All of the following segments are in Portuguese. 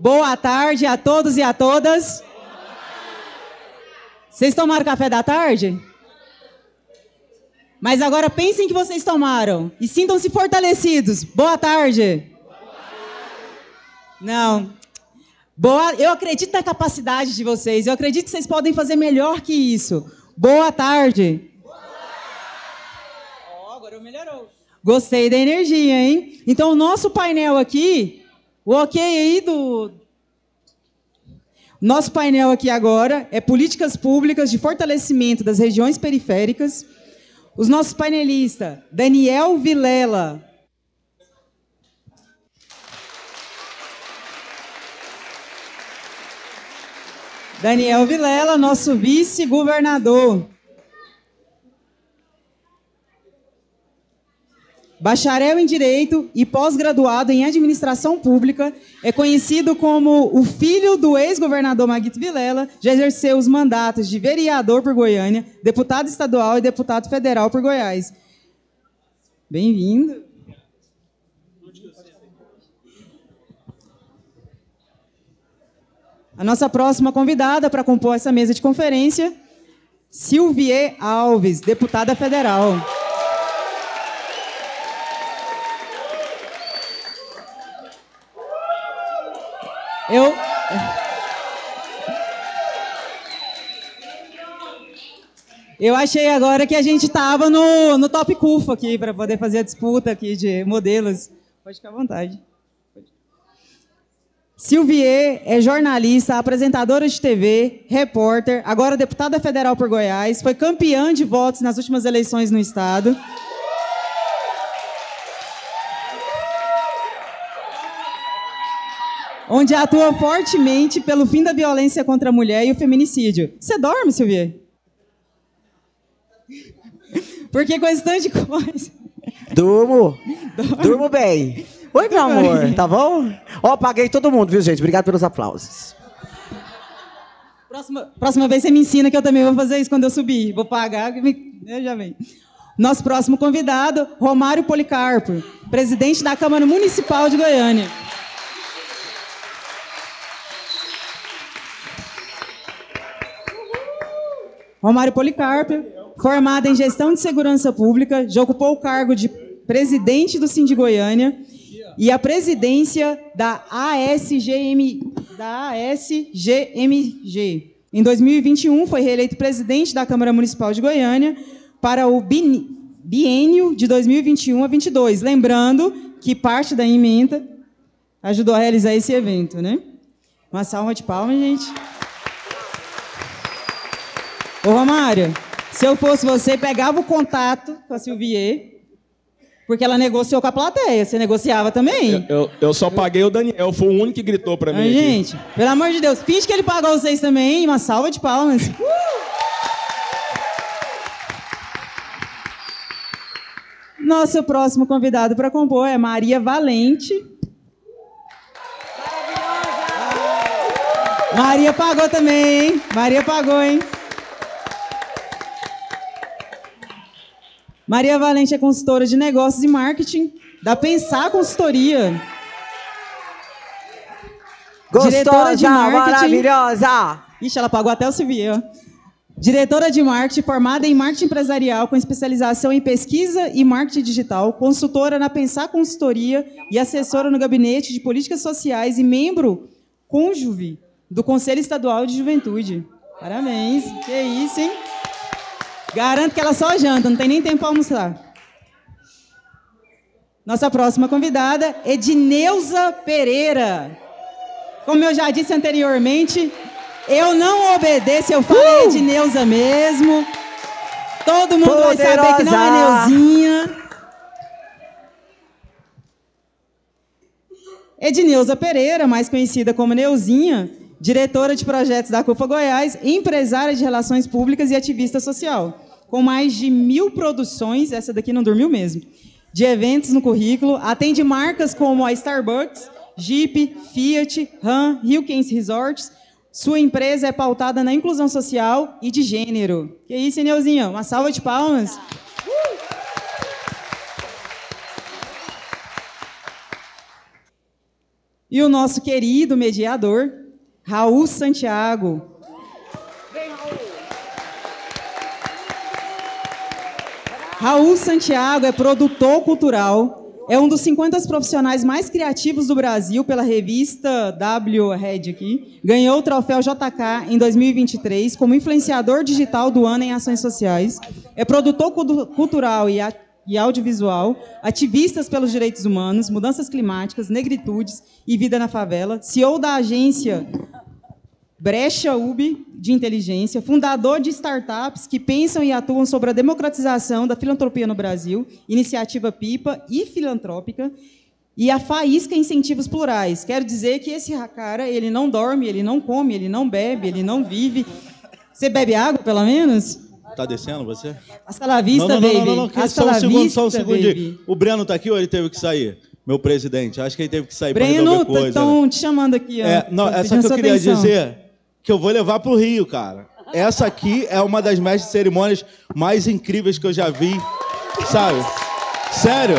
Boa tarde a todos e a todas. Vocês tomaram café da tarde? Mas agora pensem que vocês tomaram e sintam-se fortalecidos. Boa tarde. Não. Eu acredito na capacidade de vocês. Eu acredito que vocês podem fazer melhor que isso. Boa tarde. Agora melhorou. Gostei da energia, hein? Então, o nosso painel aqui, o ok aí do... Nosso painel aqui agora é políticas públicas de fortalecimento das regiões periféricas. Os nossos painelistas, Daniel Vilela. Daniel Vilela, nosso vice-governador. Bacharel em Direito e pós-graduado em Administração Pública, é conhecido como o filho do ex-governador Maguito Vilela, já exerceu os mandatos de vereador por Goiânia, deputado estadual e deputado federal por Goiás. Bem-vindo. A nossa próxima convidada para compor essa mesa de conferência, Silvie Alves, deputada federal. Eu achei agora que a gente estava no Top CUFA aqui, para poder fazer a disputa aqui de modelos. Pode ficar à vontade. Silvie é jornalista, apresentadora de TV, repórter, agora deputada federal por Goiás, foi campeã de votos nas últimas eleições no estado. Onde atua fortemente pelo fim da violência contra a mulher e o feminicídio. Você dorme, Silvie? Porque com esse tanto de coisa... Durmo bem. Oi, meu amor, tá bom? Ó, paguei todo mundo, viu, gente? Obrigado pelos aplausos. Próxima vez você me ensina que eu também vou fazer isso quando eu subir. Vou pagar, eu já venho. Nosso próximo convidado, Romário Policarpo, presidente da Câmara Municipal de Goiânia. Romário Policarpo, formado em Gestão de Segurança Pública, já ocupou o cargo de presidente do Sindi Goiânia e a presidência da ASGMG. Em 2021, foi reeleito presidente da Câmara Municipal de Goiânia para o biênio de 2021 a 2022. Lembrando que parte da emenda ajudou a realizar esse evento, né? Uma salva de palmas, gente. Ô, Romário, se eu fosse você, pegava o contato com a Silvie, porque ela negociou com a plateia. Você negociava também? Eu só paguei o Daniel, foi o único que gritou pra mim. Gente, pelo amor de Deus, finge que ele pagou vocês também, uma salva de palmas. Nosso próximo convidado para compor é Maria Valente. Maria pagou também, hein? Maria pagou, hein? Maria Valente é consultora de negócios e marketing da Pensar Consultoria. Gostosa, diretora de marketing, maravilhosa! Ixi, ela pagou até o Silvie, ó. Diretora de marketing, formada em marketing empresarial, com especialização em pesquisa e marketing digital, consultora na Pensar Consultoria e assessora no Gabinete de Políticas Sociais e membro cônjuge do Conselho Estadual de Juventude. Parabéns, que isso, hein? Garanto que ela só janta, não tem nem tempo para almoçar. Nossa próxima convidada é Edneuza Pereira. Como eu já disse anteriormente, eu não obedeço, eu falei Edneuza mesmo. Todo mundo vai saber que não é Neuzinha. Edneuza Pereira, mais conhecida como Neuzinha, diretora de projetos da CUFA Goiás, empresária de relações públicas e ativista social, com mais de 1000 produções, essa daqui não dormiu mesmo, de eventos no currículo, atende marcas como a Starbucks, Jeep, Fiat, RAM, Hilkens Resorts. Sua empresa é pautada na inclusão social e de gênero. Que isso, Neuzinha? Uma salva de palmas. E o nosso querido mediador, Raul Santiago. Raul Santiago é produtor cultural, é um dos 50 profissionais mais criativos do Brasil pela revista W-Red aqui. Ganhou o troféu JK em 2023 como influenciador digital do ano em ações sociais. É produtor cultural e audiovisual, ativistas pelos direitos humanos, mudanças climáticas, negritudes e vida na favela, CEO da agência Brecha UB de inteligência, fundador de startups que pensam e atuam sobre a democratização da filantropia no Brasil, Iniciativa Pipa e Filantrópica, e a Faísca Incentivos Plurais. Quero dizer que esse cara, ele não dorme, ele não come, ele não bebe, ele não vive. Você bebe água, pelo menos? Tá descendo você? Hasta la vista, baby. Hasta la vista, só um segundinho. O Breno tá aqui ou ele teve que sair? Meu presidente, acho que ele teve que sair para resolver coisa. Estão te chamando aqui. Não, essa que eu queria dizer, que eu vou levar pro Rio, cara. Essa aqui é uma das mestres de cerimônias mais incríveis que eu já vi, sabe? Sério.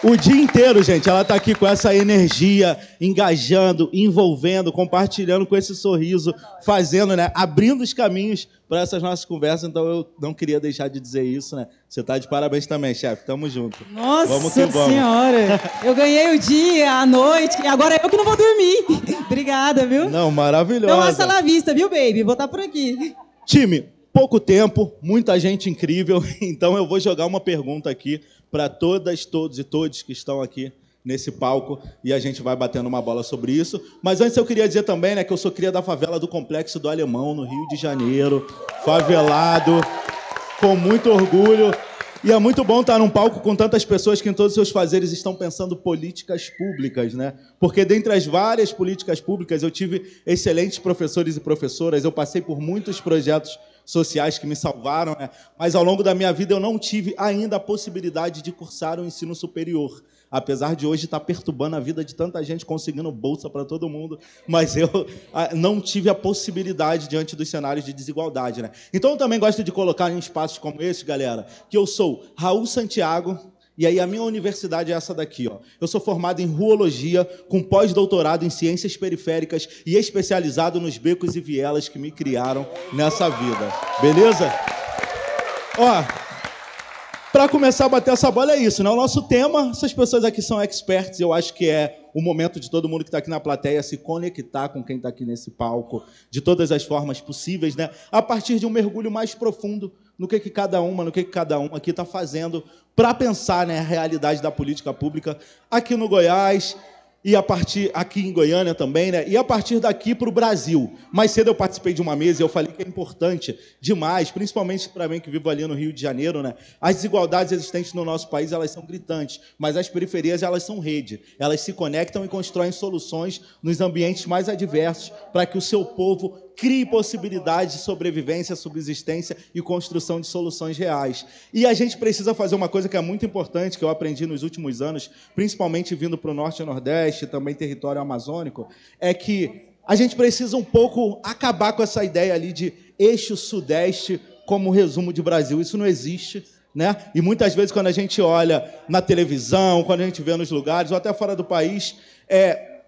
O dia inteiro, gente, ela tá aqui com essa energia, engajando, envolvendo, compartilhando com esse sorriso, fazendo, né, abrindo os caminhos para essas nossas conversas. Então eu não queria deixar de dizer isso, né? Você tá de parabéns também, chefe. Tamo junto. Nossa vamos que vamos. Senhora! Eu ganhei o dia, a noite, e agora eu que não vou dormir. Obrigada, viu? Não, maravilhosa. Então, hasta la vista, viu, baby? Vou estar por aqui. Time, pouco tempo, muita gente incrível, então eu vou jogar uma pergunta aqui para todas, todos e todos que estão aqui nesse palco e a gente vai batendo uma bola sobre isso. Mas antes eu queria dizer também, né, que eu sou cria da favela do Complexo do Alemão, no Rio de Janeiro, favelado, com muito orgulho. E é muito bom estar num palco com tantas pessoas que em todos os seus fazeres estão pensando políticas públicas, né? Porque dentre as várias políticas públicas eu tive excelentes professores e professoras, eu passei por muitos projetos sociais que me salvaram, né? Mas ao longo da minha vida eu não tive ainda a possibilidade de cursar o ensino superior. Apesar de hoje estar perturbando a vida de tanta gente, conseguindo bolsa para todo mundo, mas eu não tive a possibilidade diante dos cenários de desigualdade, né? Então eu também gosto de colocar em espaços como esse, galera, que eu sou Raul Santiago, e aí a minha universidade é essa daqui, ó. Eu sou formado em ruologia, com pós-doutorado em ciências periféricas e especializado nos becos e vielas que me criaram nessa vida. Beleza? Ó, para começar a bater essa bola é isso, né? O nosso tema, essas pessoas aqui são experts, eu acho que é o momento de todo mundo que está aqui na plateia se conectar com quem está aqui nesse palco, de todas as formas possíveis, né? A partir de um mergulho mais profundo no que cada um aqui está fazendo para pensar, né, a realidade da política pública aqui no Goiás, e a partir aqui em Goiânia também, né? E a partir daqui para o Brasil. Mais cedo eu participei de uma mesa e eu falei que é importante demais, principalmente para mim que vivo ali no Rio de Janeiro, né? As desigualdades existentes no nosso país, elas são gritantes, mas as periferias, elas são rede. Elas se conectam e constroem soluções nos ambientes mais adversos para que o seu povo crie possibilidades de sobrevivência, subsistência e construção de soluções reais. E a gente precisa fazer uma coisa que é muito importante, que eu aprendi nos últimos anos, principalmente vindo para o Norte e Nordeste, também território amazônico, é que a gente precisa um pouco acabar com essa ideia ali de eixo Sudeste como resumo de Brasil. Isso não existe, né? E muitas vezes quando a gente olha na televisão, quando a gente vê nos lugares, ou até fora do país,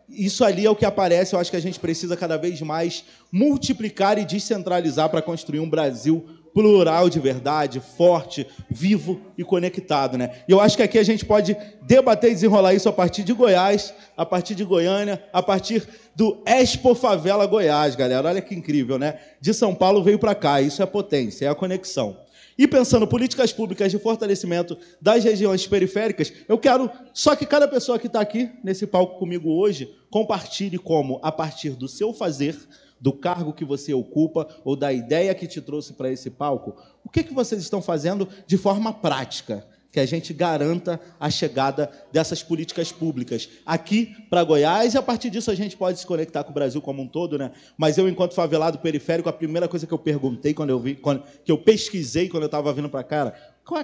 isso ali é o que aparece. Eu acho que a gente precisa cada vez mais multiplicar e descentralizar para construir um Brasil plural de verdade, forte, vivo e conectado, né? E eu acho que aqui a gente pode debater e desenrolar isso a partir de Goiás, a partir de Goiânia, a partir do Expo Favela Goiás, galera. Olha que incrível, né? De São Paulo veio para cá, isso é potência, é a conexão. E pensando políticas públicas de fortalecimento das regiões periféricas, eu quero só que cada pessoa que está aqui nesse palco comigo hoje compartilhe como, a partir do seu fazer, do cargo que você ocupa ou da ideia que te trouxe para esse palco, o que vocês estão fazendo de forma prática, que a gente garanta a chegada dessas políticas públicas aqui para Goiás, e a partir disso a gente pode se conectar com o Brasil como um todo, né? Mas eu, enquanto favelado periférico, a primeira coisa que eu perguntei que eu pesquisei quando eu estava vindo para cá,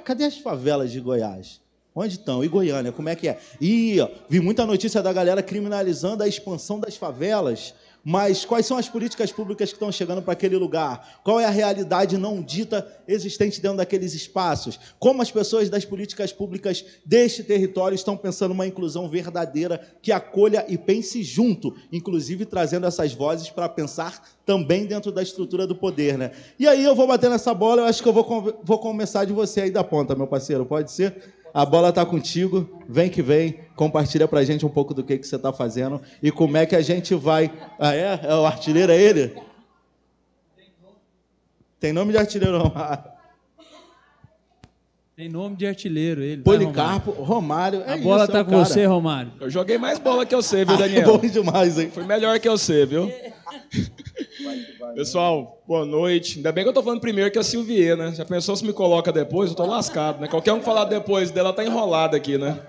cadê as favelas de Goiás? Onde estão? E Goiânia, como é que é? Vi muita notícia da galera criminalizando a expansão das favelas. mas quais são as políticas públicas que estão chegando para aquele lugar? Qual é a realidade não dita existente dentro daqueles espaços? Como as pessoas das políticas públicas deste território estão pensando uma inclusão verdadeira que acolha e pense junto, inclusive trazendo essas vozes para pensar também dentro da estrutura do poder, né? E aí eu vou bater nessa bola, eu acho que eu vou começar de você aí da ponta, meu parceiro, pode ser? A bola está contigo, vem que vem, compartilha para a gente um pouco do que você está fazendo e como é que a gente vai... Ah, é? É o artilheiro, é ele? Tem nome de artilheiro, Romário. Tem nome de artilheiro, ele. Policarpo, Romário. A bola está com você, Romário. Eu joguei mais bola que você, viu, Daniel? Bom demais, hein? Foi melhor que você, viu? Pessoal, boa noite. Ainda bem que eu tô falando primeiro que é a Silvier, né? Já pensou se me coloca depois? Eu tô lascado, né? Qualquer um que falar depois dela tá enrolado aqui, né?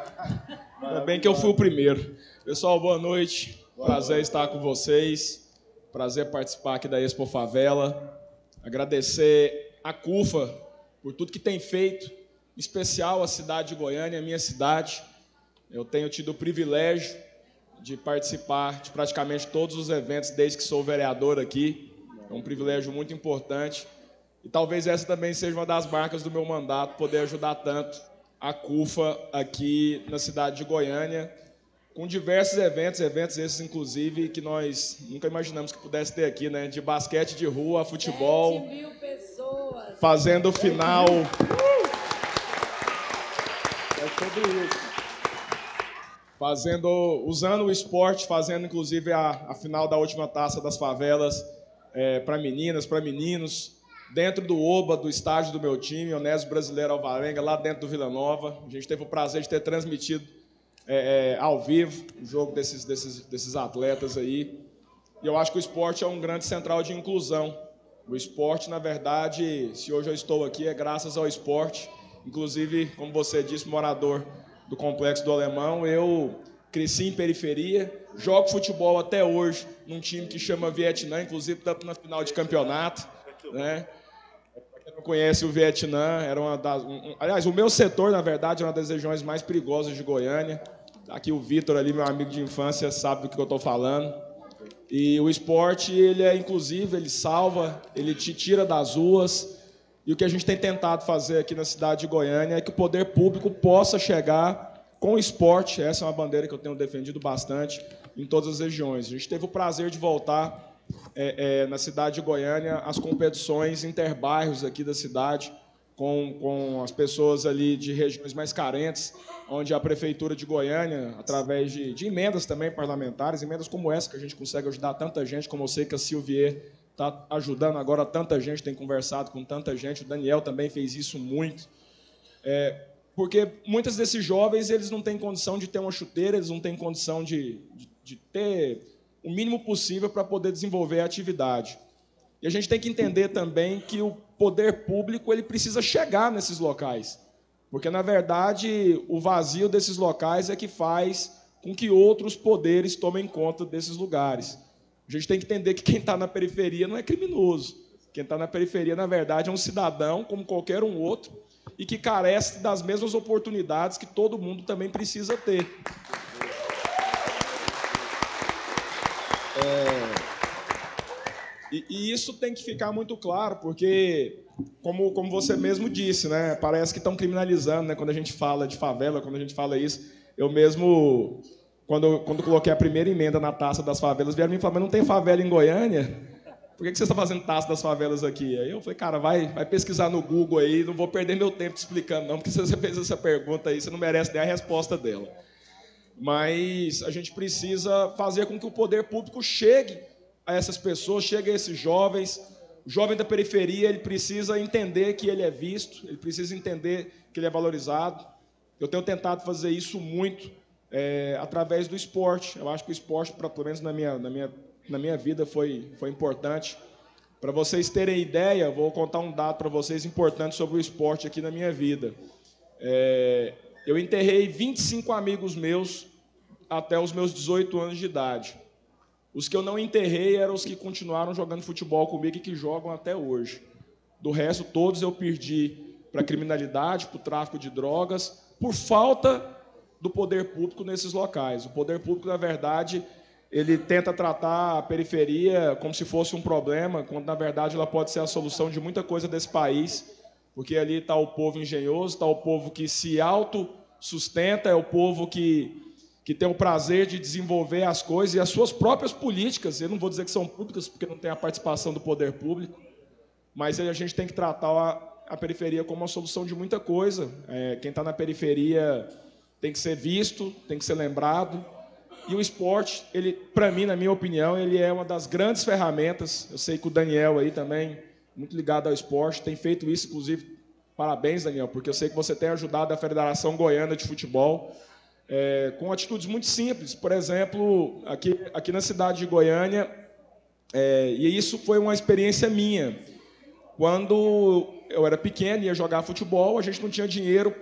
Ainda bem que eu fui o primeiro. Pessoal, boa noite. Prazer estar com vocês. Prazer participar aqui da Expo Favela. Agradecer a CUFA por tudo que tem feito, em especial a cidade de Goiânia, a minha cidade. Eu tenho tido o privilégio de participar de praticamente todos os eventos desde que sou vereador aqui. É um privilégio muito importante. E talvez essa também seja uma das marcas do meu mandato, poder ajudar tanto a CUFA aqui na cidade de Goiânia, com diversos eventos esses, inclusive, que nós nunca imaginamos que pudesse ter aqui, né? De basquete de rua, futebol, 7.000 pessoas. Fazendo final... usando o esporte, fazendo inclusive a final da última taça das favelas para meninas, para meninos, dentro do OBA, do estádio do meu time, Onésio Brasileiro Alvarenga, lá dentro do Vila Nova. A gente teve o prazer de ter transmitido ao vivo o jogo desses atletas aí. E eu acho que o esporte é um grande central de inclusão. O esporte, na verdade, se hoje eu estou aqui, é graças ao esporte. Inclusive, como você disse, morador do Complexo do Alemão, eu cresci em periferia, jogo futebol até hoje num time que chama Vietnã, inclusive tanto na final de campeonato, né? Para quem não conhece o Vietnã, era aliás, o meu setor, na verdade, é uma das regiões mais perigosas de Goiânia. Aqui o Vitor, ali, meu amigo de infância, sabe do que eu estou falando. E o esporte, inclusive, ele salva, ele te tira das ruas. E o que a gente tem tentado fazer aqui na cidade de Goiânia é que o poder público possa chegar com o esporte. Essa é uma bandeira que eu tenho defendido bastante em todas as regiões. A gente teve o prazer de voltar na cidade de Goiânia às competições interbairros aqui da cidade, com as pessoas ali de regiões mais carentes, onde a Prefeitura de Goiânia, através de emendas também parlamentares, emendas como essa, que a gente consegue ajudar tanta gente, como eu sei que a Silvier está ajudando agora tanta gente, tem conversado com tanta gente, o Daniel também fez isso muito, porque muitos desses jovens eles não têm condição de ter uma chuteira, eles não têm condição de ter o mínimo possível para poder desenvolver a atividade. E a gente tem que entender também que o poder público ele precisa chegar nesses locais, porque, na verdade, o vazio desses locais é que faz com que outros poderes tomem conta desses lugares. A gente tem que entender que quem está na periferia não é criminoso. Quem está na periferia, na verdade, é um cidadão, como qualquer um outro, e que carece das mesmas oportunidades que todo mundo também precisa ter. E isso tem que ficar muito claro, porque, como você mesmo disse, né, parece que estão criminalizando, né, quando a gente fala de favela, quando a gente fala isso. Eu mesmo... Quando coloquei a primeira emenda na taça das favelas, vieram me falar, mas não tem favela em Goiânia? Por que você está fazendo taça das favelas aqui? Aí eu falei, cara, vai pesquisar no Google aí, não vou perder meu tempo te explicando não, porque se você fez essa pergunta aí, você não merece nem a resposta dela. Mas a gente precisa fazer com que o poder público chegue a essas pessoas, chegue a esses jovens. O jovem da periferia, ele precisa entender que ele é visto, ele precisa entender que ele é valorizado. Eu tenho tentado fazer isso muito, através do esporte. Eu acho que o esporte, pelo menos na minha vida, foi importante. Para vocês terem ideia, vou contar um dado para vocês importante sobre o esporte aqui na minha vida. Eu enterrei 25 amigos meus até os meus 18 anos de idade. Os que eu não enterrei eram os que continuaram jogando futebol comigo e que jogam até hoje. Do resto, todos eu perdi para a criminalidade, para o tráfico de drogas, por falta do poder público nesses locais. O poder público, na verdade, ele tenta tratar a periferia como se fosse um problema, quando, na verdade, ela pode ser a solução de muita coisa desse país, porque ali está o povo engenhoso, está o povo que se autossustenta, é o povo que tem o prazer de desenvolver as coisas e as suas próprias políticas. Eu não vou dizer que são públicas, porque não tem a participação do poder público, mas a gente tem que tratar a periferia como uma solução de muita coisa. Quem está na periferia tem que ser visto, tem que ser lembrado. E o esporte, ele, para mim, na minha opinião, ele é uma das grandes ferramentas. Eu sei que o Daniel aí também, muito ligado ao esporte, tem feito isso, inclusive, parabéns, Daniel, porque eu sei que você tem ajudado a Federação Goiana de Futebol com atitudes muito simples. Por exemplo, aqui na cidade de Goiânia, e isso foi uma experiência minha. Quando eu era pequeno e ia jogar futebol, a gente não tinha dinheiro,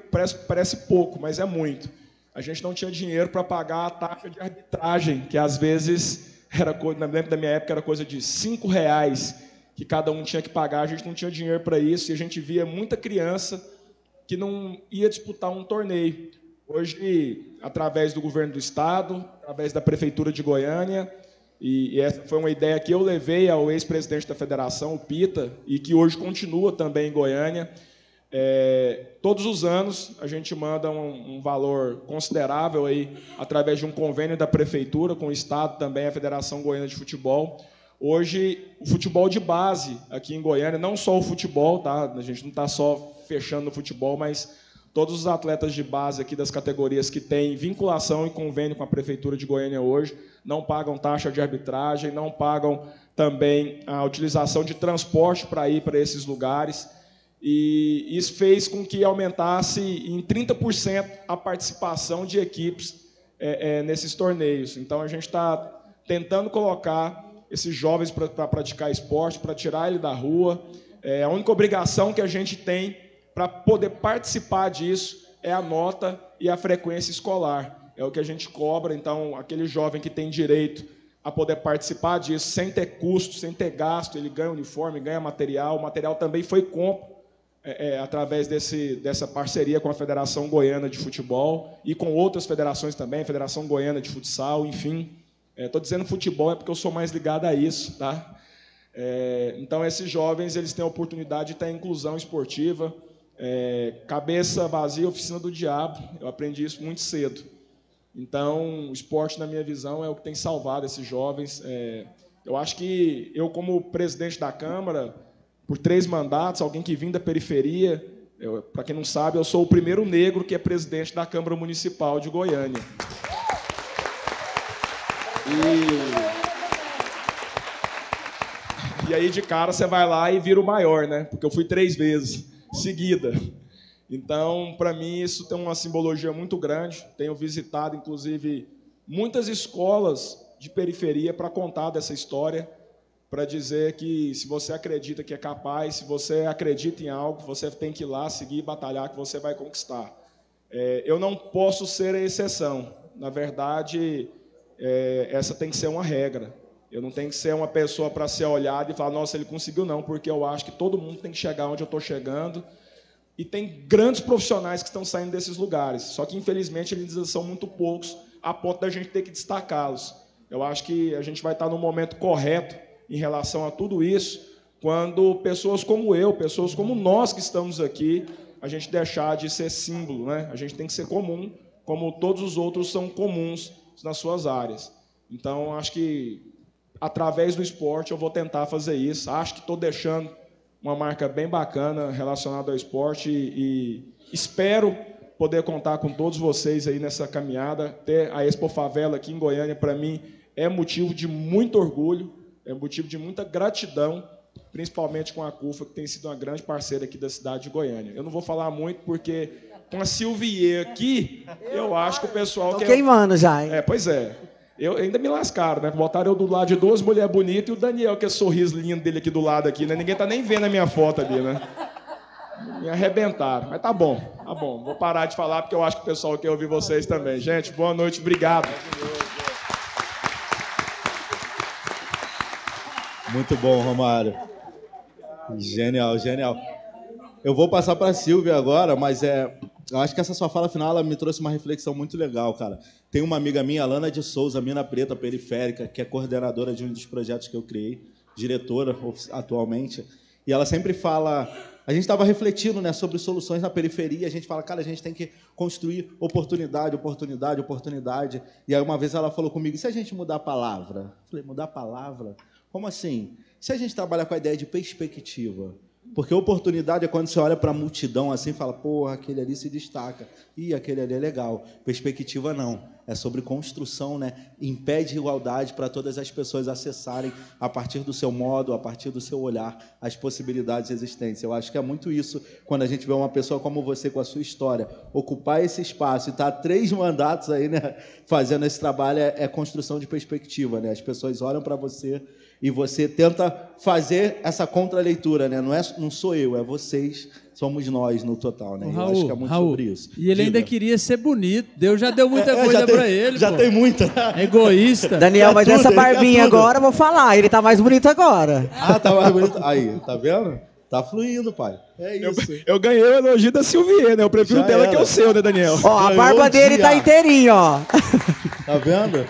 parece pouco, mas é muito. A gente não tinha dinheiro para pagar a taxa de arbitragem, que às vezes era coisa, na lembro da minha época, era coisa de R$5 que cada um tinha que pagar. A gente não tinha dinheiro para isso e a gente via muita criança que não ia disputar um torneio. Hoje, através do governo do estado, através da prefeitura de Goiânia, e essa foi uma ideia que eu levei ao ex-presidente da federação, o Pita, e que hoje continua também em Goiânia. Todos os anos a gente manda um valor considerável aí, através de um convênio da prefeitura com o estado também, a Federação Goiana de Futebol. Hoje, o futebol de base aqui em Goiânia, não só o futebol, tá? A gente não está só fechando no futebol, mas todos os atletas de base aqui das categorias que têm vinculação e convênio com a prefeitura de Goiânia hoje não pagam taxa de arbitragem, não pagam também a utilização de transporte para ir para esses lugares. E isso fez com que aumentasse em 30% a participação de equipes nesses torneios. Então, a gente está tentando colocar esses jovens para praticar esporte, para tirar ele da rua. A única obrigação que a gente tem para poder participar disso é a nota e a frequência escolar. É o que a gente cobra. Então, aquele jovem que tem direito a poder participar disso, sem ter custo, sem ter gasto, ele ganha uniforme, ganha material. O material também foi compro através dessa parceria com a Federação Goiana de Futebol e com outras federações também, Federação Goiana de Futsal, enfim. Estou dizendo futebol porque eu sou mais ligado a isso, tá? Então, esses jovens eles têm a oportunidade de ter inclusão esportiva. Cabeça vazia, oficina do diabo. Eu aprendi isso muito cedo. Então, o esporte, na minha visão, é o que tem salvado esses jovens. Eu acho que eu, como presidente da Câmara, por 3 mandatos, alguém que vim da periferia, para quem não sabe, eu sou o primeiro negro que é presidente da Câmara Municipal de Goiânia. E aí, de cara, você vai lá e vira o maior, né? Porque eu fui 3 vezes seguida. Então, para mim, isso tem uma simbologia muito grande. Tenho visitado, inclusive, muitas escolas de periferia para contar dessa história, para dizer que, se você acredita que é capaz, se você acredita em algo, você tem que ir lá, seguir e batalhar, que você vai conquistar. Eu não posso ser a exceção. Na verdade, essa tem que ser uma regra. Eu não tenho que ser uma pessoa para ser olhada e falar, nossa, ele conseguiu, não, porque eu acho que todo mundo tem que chegar onde eu estou chegando. E tem grandes profissionais que estão saindo desses lugares. Só que, infelizmente, eles são muito poucos, a ponto da gente ter que destacá-los. Eu acho que a gente vai estar no momento correto em relação a tudo isso, quando pessoas como eu, pessoas como nós que estamos aqui, a gente deixar de ser símbolo, né? A gente tem que ser comum, como todos os outros são comuns nas suas áreas. Então, acho que, através do esporte, eu vou tentar fazer isso. Acho que estou deixando uma marca bem bacana relacionada ao esporte e espero poder contar com todos vocês aí nessa caminhada. Ter a Expo Favela aqui em Goiânia, para mim, é motivo de muito orgulho, é motivo de muita gratidão, principalmente com a CUFA, que tem sido uma grande parceira aqui da cidade de Goiânia. Eu não vou falar muito, porque com a Silvier aqui, eu acho que o pessoal... Estou queimando já, hein? Pois é. Eu ainda me lascaram, né? Botaram eu do lado de 2 mulheres bonitas e o Daniel, que é sorriso lindo dele aqui do lado, aqui, né? Ninguém tá nem vendo a minha foto ali, né? Me arrebentaram. Mas tá bom, tá bom. Vou parar de falar, porque eu acho que o pessoal quer ouvir vocês também. Gente, boa noite, obrigado. Muito bom, Romário. Genial, genial. Eu vou passar para a Silvia agora, mas Eu acho que essa sua fala final ela me trouxe uma reflexão muito legal, cara. Tem uma amiga minha, Alana de Souza, Mina Preta Periférica, que é coordenadora de um dos projetos que eu criei, diretora atualmente, e ela sempre fala... A gente estava refletindo, né, sobre soluções na periferia, a gente fala, cara, a gente tem que construir oportunidade, oportunidade, oportunidade. E aí uma vez ela falou comigo, e se a gente mudar a palavra? Eu falei, mudar a palavra? Como assim? Se a gente trabalhar com a ideia de perspectiva... Porque oportunidade é quando você olha para a multidão assim e fala, porra, aquele ali se destaca. Ih, aquele ali é legal. Perspectiva não. É sobre construção, né? Impede igualdade para todas as pessoas acessarem, a partir do seu modo, a partir do seu olhar, as possibilidades existentes. Eu acho que é muito isso quando a gente vê uma pessoa como você, com a sua história, ocupar esse espaço e estar 3 mandatos aí, né, fazendo esse trabalho, é construção de perspectiva, né? As pessoas olham para você e você tenta fazer essa contraleitura, né? Não sou eu, é vocês, somos nós no total, né? Raul, eu acho que é muito sobre isso. E ele Diga. ainda queria ser bonito. Deus já deu muita coisa para ele. Já pô. tem muita. Egoísta. Daniel, mas tudo, essa ele quer barbinha tudo. agora, eu vou falar, ele tá mais bonito agora. Ah, tá mais bonito. Aí, tá vendo? Tá fluindo, pai. É isso. Eu ganhei o elogio da Silvier, né? Eu prefiro Já dela era. que o seu, né, Daniel? Ó, a Ganhou barba o dele dia. tá inteirinha, ó. Tá vendo?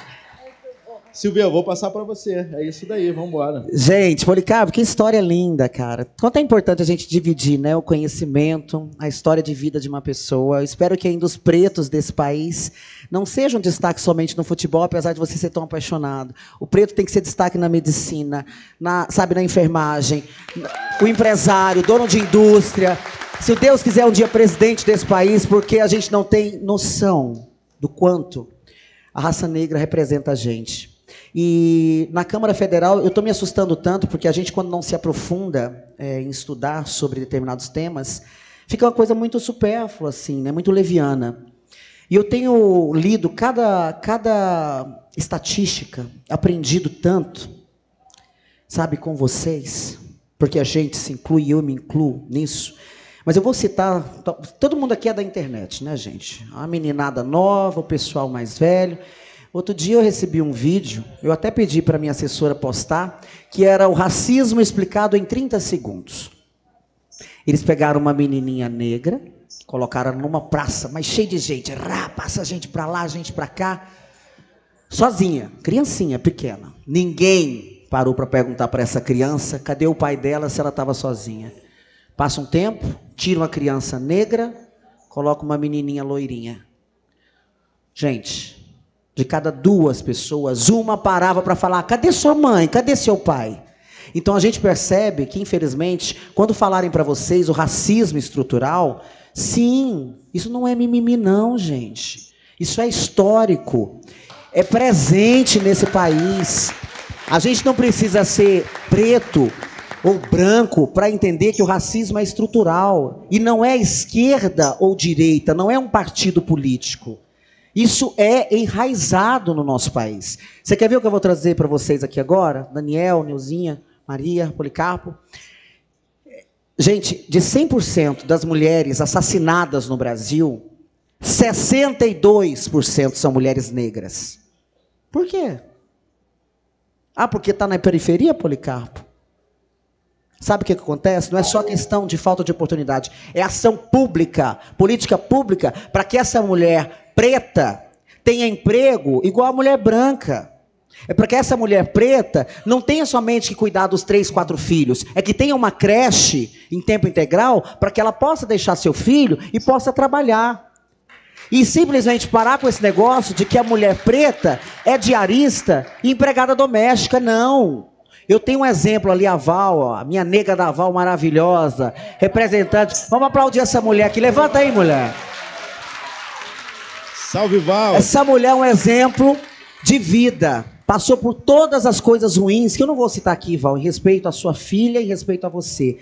Silvia, eu vou passar para você. É isso daí, vamos embora. Gente, Policarpo, que história linda, cara. Quanto é importante a gente dividir, né, o conhecimento, a história de vida de uma pessoa. Eu espero que ainda os pretos desse país não sejam destaque somente no futebol, apesar de você ser tão apaixonado. O preto tem que ser destaque na medicina, na enfermagem, o empresário, o dono de indústria. Se o Deus quiser um dia presidente desse país, porque a gente não tem noção do quanto a raça negra representa a gente. E na Câmara Federal, eu estou me assustando tanto, porque a gente, quando não se aprofunda em estudar sobre determinados temas, fica uma coisa muito supérflua, assim, né? Muito leviana. E eu tenho lido cada estatística, aprendido tanto, sabe, com vocês, porque a gente se inclui, eu me incluo nisso. Mas eu vou citar, todo mundo aqui é da internet, né, gente? A meninada nova, o pessoal mais velho. Outro dia eu recebi um vídeo, eu até pedi para minha assessora postar, que era o racismo explicado em 30 segundos. Eles pegaram uma menininha negra, colocaram numa praça, mas cheia de gente. Passa gente para lá, gente para cá. Sozinha, criancinha pequena. Ninguém parou para perguntar para essa criança, cadê o pai dela, se ela estava sozinha. Passa um tempo, tira uma criança negra, coloca uma menininha loirinha. Gente... De cada 2 pessoas, uma parava para falar, cadê sua mãe, cadê seu pai? Então a gente percebe que, infelizmente, quando falarem para vocês o racismo estrutural, sim, isso não é mimimi não, gente. Isso é histórico, é presente nesse país. A gente não precisa ser preto ou branco para entender que o racismo é estrutural. E não é esquerda ou direita, não é um partido político. Isso é enraizado no nosso país. Você quer ver o que eu vou trazer para vocês aqui agora? Daniel, Neuzinha, Maria, Policarpo. Gente, de 100% das mulheres assassinadas no Brasil, 62% são mulheres negras. Por quê? Ah, porque está na periferia, Policarpo? Sabe o que acontece? Não é só questão de falta de oportunidade. É ação pública, política pública, para que essa mulher preta tenha emprego igual a mulher branca. É para que essa mulher preta não tenha somente que cuidar dos 3, 4 filhos. É que tenha uma creche em tempo integral para que ela possa deixar seu filho e possa trabalhar. E simplesmente parar com esse negócio de que a mulher preta é diarista e empregada doméstica. Não. Eu tenho um exemplo ali, a Val, ó, a minha nega da Val maravilhosa, representante. Vamos aplaudir essa mulher aqui. Levanta aí, mulher. Salve, Val. Essa mulher é um exemplo de vida. Passou por todas as coisas ruins, que eu não vou citar aqui, Val, em respeito à sua filha, em respeito a você.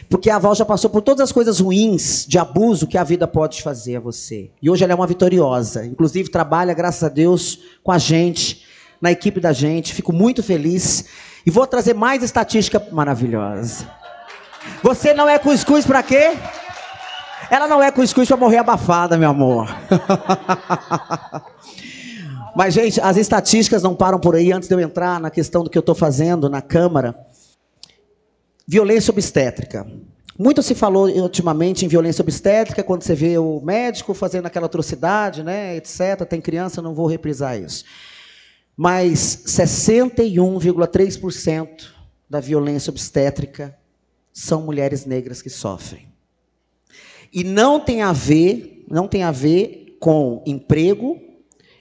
Porque a Val já passou por todas as coisas ruins, de abuso, que a vida pode fazer a você. E hoje ela é uma vitoriosa. Inclusive, trabalha, graças a Deus, com a gente, na equipe da gente. Fico muito feliz. E vou trazer mais estatística maravilhosa. Você não é cuscuz pra quê? Ela não é cuscuz para morrer abafada, meu amor. Mas, gente, as estatísticas não param por aí. Antes de eu entrar na questão do que eu estou fazendo na Câmara. Violência obstétrica. Muito se falou ultimamente em violência obstétrica, quando você vê o médico fazendo aquela atrocidade, né, etc. Tem criança, não vou reprisar isso. Mas 61,3% da violência obstétrica são mulheres negras que sofrem. E não tem a ver com emprego,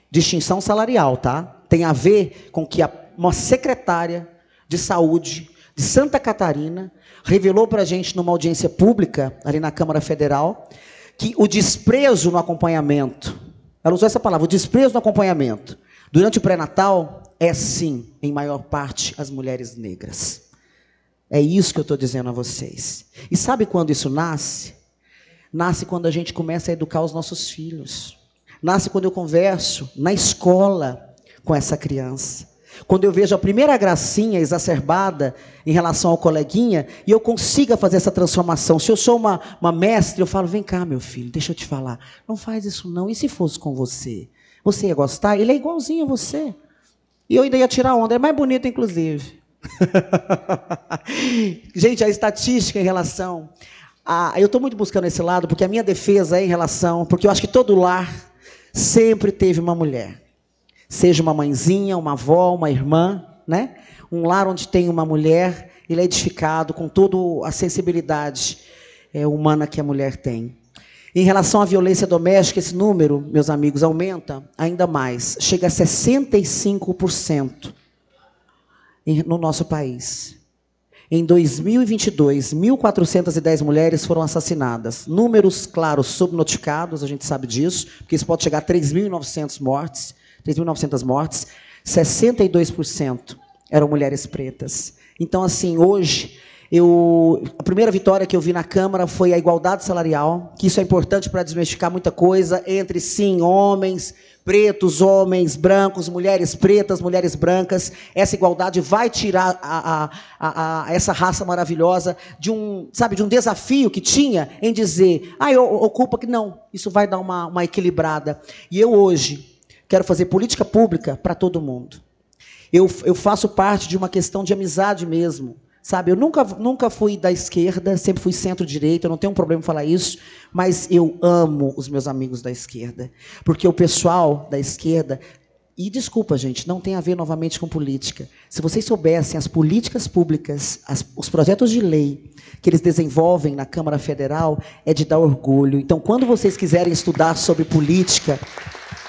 distinção salarial, tá? Tem a ver com que uma secretária de saúde de Santa Catarina revelou para a gente numa audiência pública, ali na Câmara Federal, que o desprezo no acompanhamento, ela usou essa palavra, o desprezo no acompanhamento, durante o pré-natal, é sim, em maior parte, as mulheres negras. É isso que eu estou dizendo a vocês. E sabe quando isso nasce? Nasce quando a gente começa a educar os nossos filhos. Nasce quando eu converso na escola com essa criança. Quando eu vejo a primeira gracinha exacerbada em relação ao coleguinha e eu consiga fazer essa transformação. Se eu sou uma mestre, eu falo, vem cá, meu filho, deixa eu te falar. Não faz isso não. E se fosse com você? Você ia gostar? Ele é igualzinho a você. E eu ainda ia tirar onda. É mais bonito, inclusive. Gente, a estatística em relação... eu estou muito buscando esse lado, porque a minha defesa é em relação... Porque eu acho que todo lar sempre teve uma mulher. Seja uma mãezinha, uma avó, uma irmã, né? Um lar onde tem uma mulher, ele é edificado com toda a sensibilidade humana que a mulher tem. Em relação à violência doméstica, esse número, meus amigos, aumenta ainda mais. Chega a 65% no nosso país. Em 2022, 1.410 mulheres foram assassinadas. Números, claro, subnotificados, a gente sabe disso, porque isso pode chegar a 3.900 mortes. 3.900 mortes, 62% eram mulheres pretas. Então, assim, hoje, a primeira vitória que eu vi na Câmara foi a igualdade salarial, que isso é importante para desmistificar muita coisa, entre, sim, homens pretos, homens brancos, mulheres pretas, mulheres brancas. Essa igualdade vai tirar essa raça maravilhosa de um desafio que tinha em dizer, ocupa que não, isso vai dar uma equilibrada. E eu hoje quero fazer política pública para todo mundo. Eu faço parte de uma questão de amizade mesmo. Sabe, eu nunca fui da esquerda, sempre fui centro-direita, eu não tenho um problema em falar isso, mas eu amo os meus amigos da esquerda. Porque o pessoal da esquerda... E desculpa, gente, não tem a ver novamente com política. Se vocês soubessem as políticas públicas, os projetos de lei que eles desenvolvem na Câmara Federal, é de dar orgulho. Então, quando vocês quiserem estudar sobre política...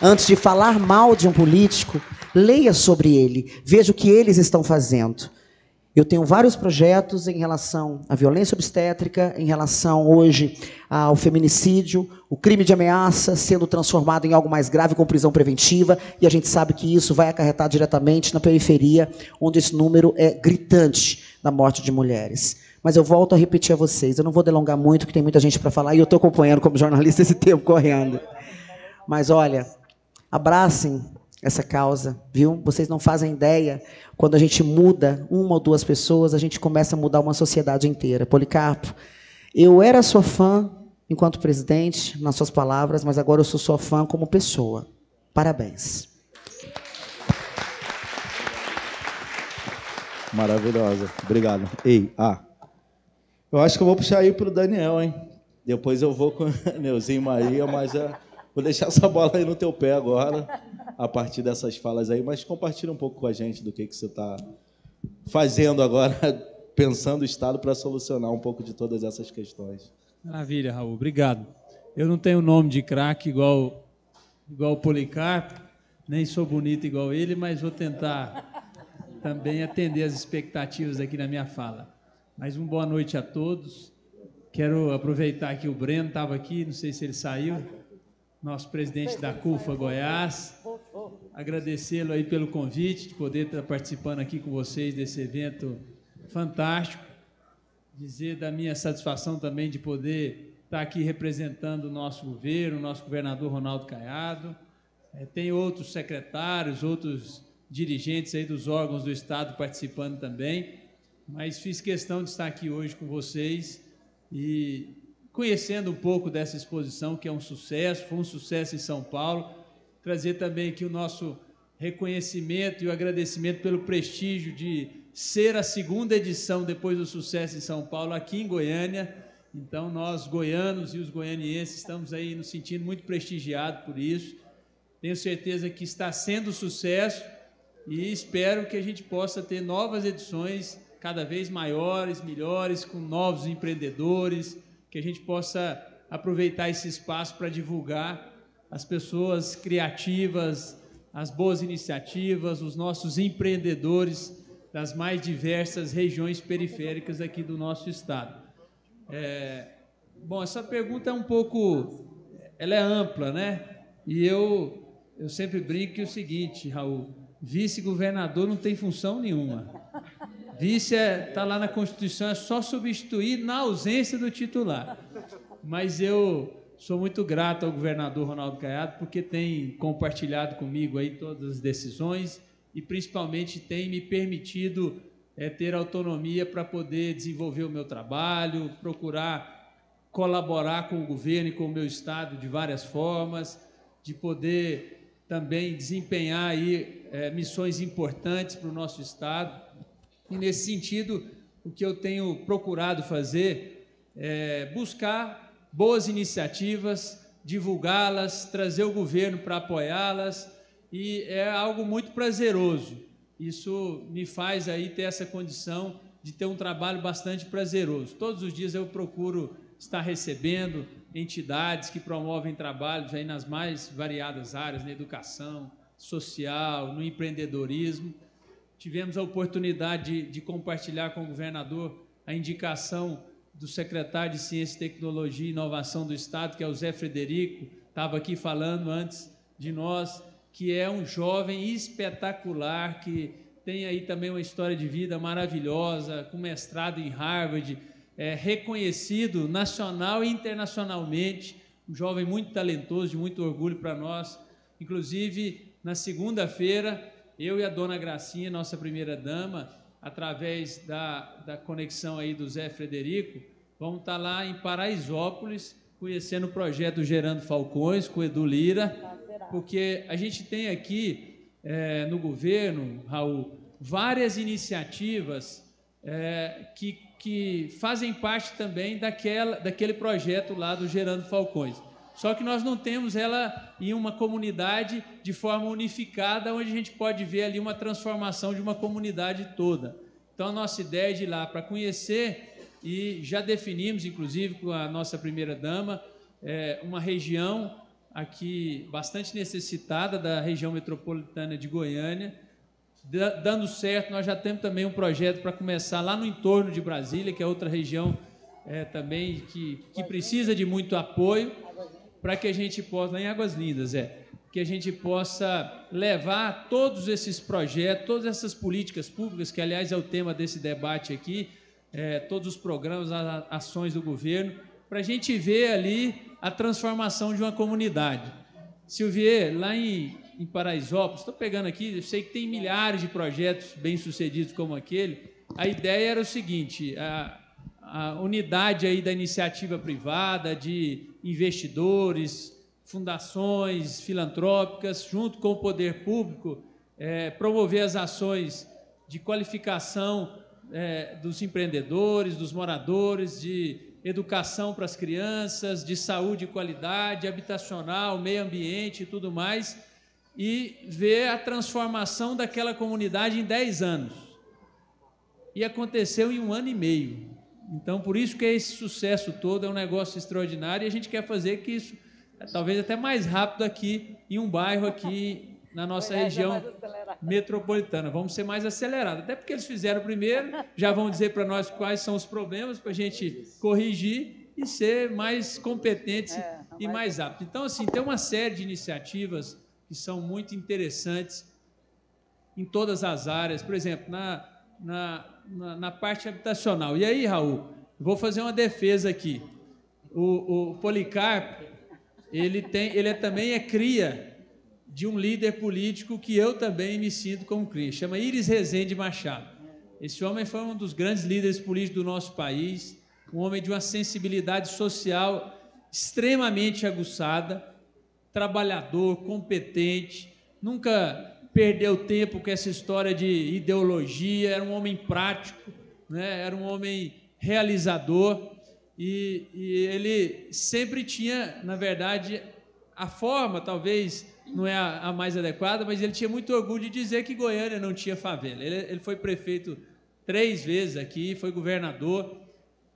Antes de falar mal de um político, leia sobre ele, veja o que eles estão fazendo. Eu tenho vários projetos em relação à violência obstétrica, em relação hoje ao feminicídio, o crime de ameaça sendo transformado em algo mais grave com prisão preventiva, e a gente sabe que isso vai acarretar diretamente na periferia, onde esse número é gritante da morte de mulheres. Mas eu volto a repetir a vocês, eu não vou delongar muito, porque tem muita gente para falar, e eu estou acompanhando como jornalista esse tempo correndo. Mas, olha... Abracem essa causa, viu? Vocês não fazem ideia. Quando a gente muda uma ou duas pessoas, a gente começa a mudar uma sociedade inteira. Policarpo, eu era sua fã enquanto presidente, nas suas palavras, mas agora eu sou sua fã como pessoa. Parabéns. Maravilhosa. Obrigado. Eu acho que eu vou puxar aí para o Daniel, hein? Depois eu vou com Neuzinho e Maria, mas... Vou deixar essa bola aí no teu pé agora, a partir dessas falas aí, mas compartilha um pouco com a gente do que você está fazendo agora, pensando o Estado para solucionar um pouco de todas essas questões. Maravilha, Raul, obrigado. Eu não tenho nome de craque igual o Policarpo, nem sou bonito igual ele, mas vou tentar também atender as expectativas aqui na minha fala. Mais uma boa noite a todos. Quero aproveitar que o Breno estava aqui, não sei se ele saiu, nosso presidente da CUFA Goiás, agradecê-lo aí pelo convite, de poder estar participando aqui com vocês desse evento fantástico, dizer da minha satisfação também de poder estar aqui representando o nosso governo, o nosso governador Ronaldo Caiado, tem outros secretários, outros dirigentes aí dos órgãos do Estado participando também, mas fiz questão de estar aqui hoje com vocês e conhecendo um pouco dessa exposição, que é um sucesso, foi um sucesso em São Paulo, trazer também aqui o nosso reconhecimento e o agradecimento pelo prestígio de ser a segunda edição, depois do sucesso em São Paulo, aqui em Goiânia, Então, nós, goianos e os goianienses, estamos aí nos sentindo muito prestigiados por isso. Tenho certeza que está sendo sucesso e espero que a gente possa ter novas edições cada vez maiores, melhores, com novos empreendedores, que a gente possa aproveitar esse espaço para divulgar as pessoas criativas, as boas iniciativas, os nossos empreendedores das mais diversas regiões periféricas aqui do nosso estado. Bom, essa pergunta é um pouco, ela é ampla, né? E eu sempre brinco que é o seguinte, Raul, vice-governador não tem função nenhuma. Vice está lá na Constituição, é só substituir na ausência do titular. Mas eu sou muito grato ao governador Ronaldo Caiado, porque tem compartilhado comigo aí todas as decisões e principalmente tem me permitido ter autonomia para poder desenvolver o meu trabalho, procurar colaborar com o governo e com o meu estado de várias formas, de poder também desempenhar aí missões importantes para o nosso estado. E nesse sentido, o que eu tenho procurado fazer é buscar boas iniciativas, divulgá-las, trazer o governo para apoiá-las, e é algo muito prazeroso. Isso me faz aí ter essa condição de ter um trabalho bastante prazeroso. Todos os dias eu procuro estar recebendo entidades que promovem trabalhos aí nas mais variadas áreas, na educação social, no empreendedorismo. Tivemos a oportunidade de compartilhar com o governador a indicação do secretário de Ciência, Tecnologia e Inovação do Estado, que é o Zé Frederico, estava aqui falando antes de nós, que é um jovem espetacular, que tem aí também uma história de vida maravilhosa, com mestrado em Harvard, reconhecido nacional e internacionalmente, um jovem muito talentoso, de muito orgulho para nós. Inclusive, na segunda-feira, eu e a dona Gracinha, nossa primeira-dama, através da conexão aí do Zé Frederico, vamos estar lá em Paraisópolis, conhecendo o projeto Gerando Falcões, com o Edu Lira, porque a gente tem aqui no governo, Raul, várias iniciativas que fazem parte também daquele projeto lá do Gerando Falcões. Só que nós não temos ela em uma comunidade de forma unificada, onde a gente pode ver ali uma transformação de uma comunidade toda. Então, a nossa ideia é de ir lá para conhecer, e já definimos, inclusive, com a nossa primeira-dama, uma região aqui bastante necessitada, da região metropolitana de Goiânia. Dando certo, nós já temos também um projeto para começar lá no entorno de Brasília, que é outra região também que precisa de muito apoio, para que a gente possa, lá em Águas Lindas, que a gente possa levar todos esses projetos, todas essas políticas públicas, que aliás é o tema desse debate aqui, todos os programas, as ações do governo, para a gente ver ali a transformação de uma comunidade. Silvier, lá em Paraisópolis, estou pegando aqui, eu sei que tem milhares de projetos bem-sucedidos como aquele. A ideia era o seguinte: a unidade aí da iniciativa privada, de investidores, fundações filantrópicas, junto com o poder público, promover as ações de qualificação dos empreendedores, dos moradores, de educação para as crianças, de saúde e qualidade, habitacional, meio ambiente e tudo mais, e ver a transformação daquela comunidade em 10 anos. E aconteceu em 1 ano e meio. Então, por isso que esse sucesso todo é um negócio extraordinário, e a gente quer fazer que isso, talvez até mais rápido aqui, em um bairro aqui na nossa região metropolitana. Vamos ser mais acelerados, até porque eles fizeram primeiro, já vão dizer para nós quais são os problemas, para a gente corrigir e ser mais competentes e mais rápido. Então, assim, tem uma série de iniciativas que são muito interessantes em todas as áreas. Por exemplo, na parte habitacional. E aí, Raul, vou fazer uma defesa aqui. O Policarpo, ele também é cria de um líder político que eu também me sinto como cria. Chama Iris Rezende Machado. Esse homem foi um dos grandes líderes políticos do nosso país, um homem de uma sensibilidade social extremamente aguçada, trabalhador, competente, nunca perdeu tempo com essa história de ideologia, era um homem prático, né? Era um homem realizador, e ele sempre tinha, na verdade, a forma, talvez não é a mais adequada, mas ele tinha muito orgulho de dizer que Goiânia não tinha favela. Ele foi prefeito 3 vezes aqui, foi governador.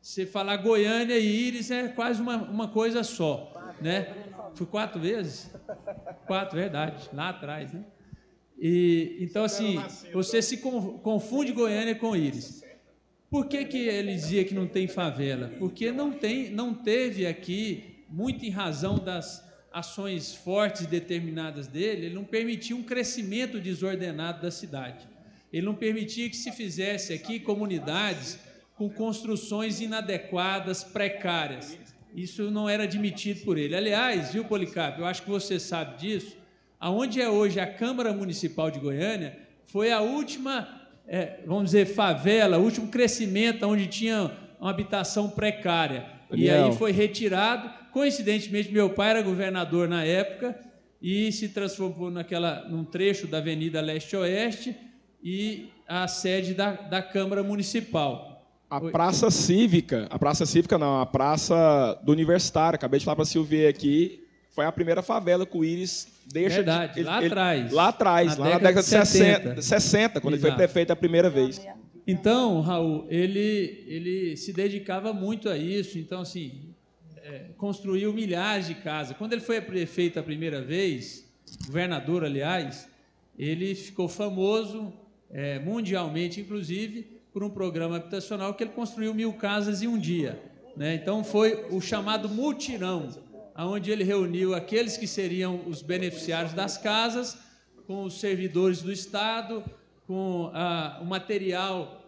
Se falar Goiânia e Íris é quase uma coisa só, né? Foi 4 vezes? 4, verdade, lá atrás, né? Então, assim, você se confunde Goiânia com Íris. Por que ele dizia que não tem favela? Porque não teve aqui, muito em razão das ações fortes e determinadas dele, ele não permitia um crescimento desordenado da cidade. Ele não permitia que se fizesse aqui comunidades com construções inadequadas, precárias. Isso não era admitido por ele. Aliás, viu, Policarpo, eu acho que você sabe disso, aonde é hoje a Câmara Municipal de Goiânia, foi a última, vamos dizer, favela, o último crescimento onde tinha uma habitação precária. E aí foi retirado. Coincidentemente, meu pai era governador na época e se transformou num trecho da Avenida Leste-Oeste e a sede da Câmara Municipal. A Praça Cívica não, a Praça do Universitário, acabei de falar para a Silvia aqui, foi a primeira favela que o Íris deixa... Verdade, lá atrás. Lá atrás, lá na década de 60, quando ele foi prefeito a primeira vez. Então, Raul, ele se dedicava muito a isso, então, assim, construiu milhares de casas. Quando ele foi prefeito a primeira vez, governador, aliás, ele ficou famoso, mundialmente, inclusive, por um programa habitacional que ele construiu 1000 casas em um dia, né? Então, foi o chamado mutirão, onde ele reuniu aqueles que seriam os beneficiários das casas, com os servidores do Estado, com o material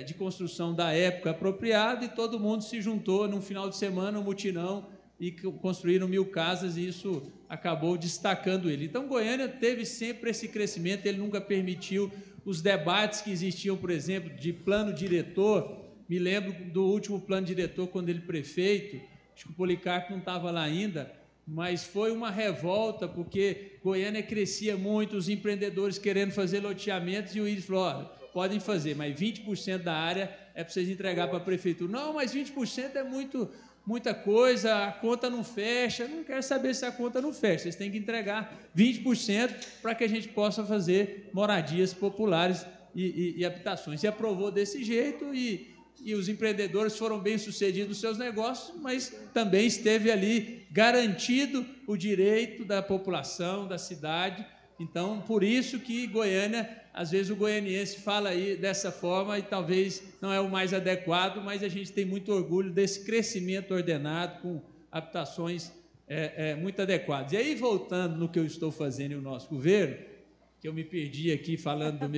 de construção da época apropriado, e todo mundo se juntou num final de semana, um mutirão, e construíram 1000 casas, e isso acabou destacando ele. Então, Goiânia teve sempre esse crescimento, ele nunca permitiu os debates que existiam, por exemplo, de plano diretor. Me lembro do último plano diretor, quando ele prefeito, acho que o Policarpo não estava lá ainda, mas foi uma revolta, porque Goiânia crescia muito, os empreendedores querendo fazer loteamentos, e o Íris falou, olha, podem fazer, mas 20% da área é para vocês entregar para a prefeitura. Não, mas 20% é muita coisa, a conta não fecha. Não quero saber se a conta não fecha, vocês têm que entregar 20% para que a gente possa fazer moradias populares e habitações. E aprovou desse jeito, e os empreendedores foram bem-sucedidos nos seus negócios, mas também esteve ali garantido o direito da população, da cidade. Então, por isso que Goiânia, às vezes o goianiense fala aí dessa forma e talvez não é o mais adequado, mas a gente tem muito orgulho desse crescimento ordenado com habitações muito adequadas. E aí, voltando no que eu estou fazendo no nosso governo, que eu me perdi aqui falando do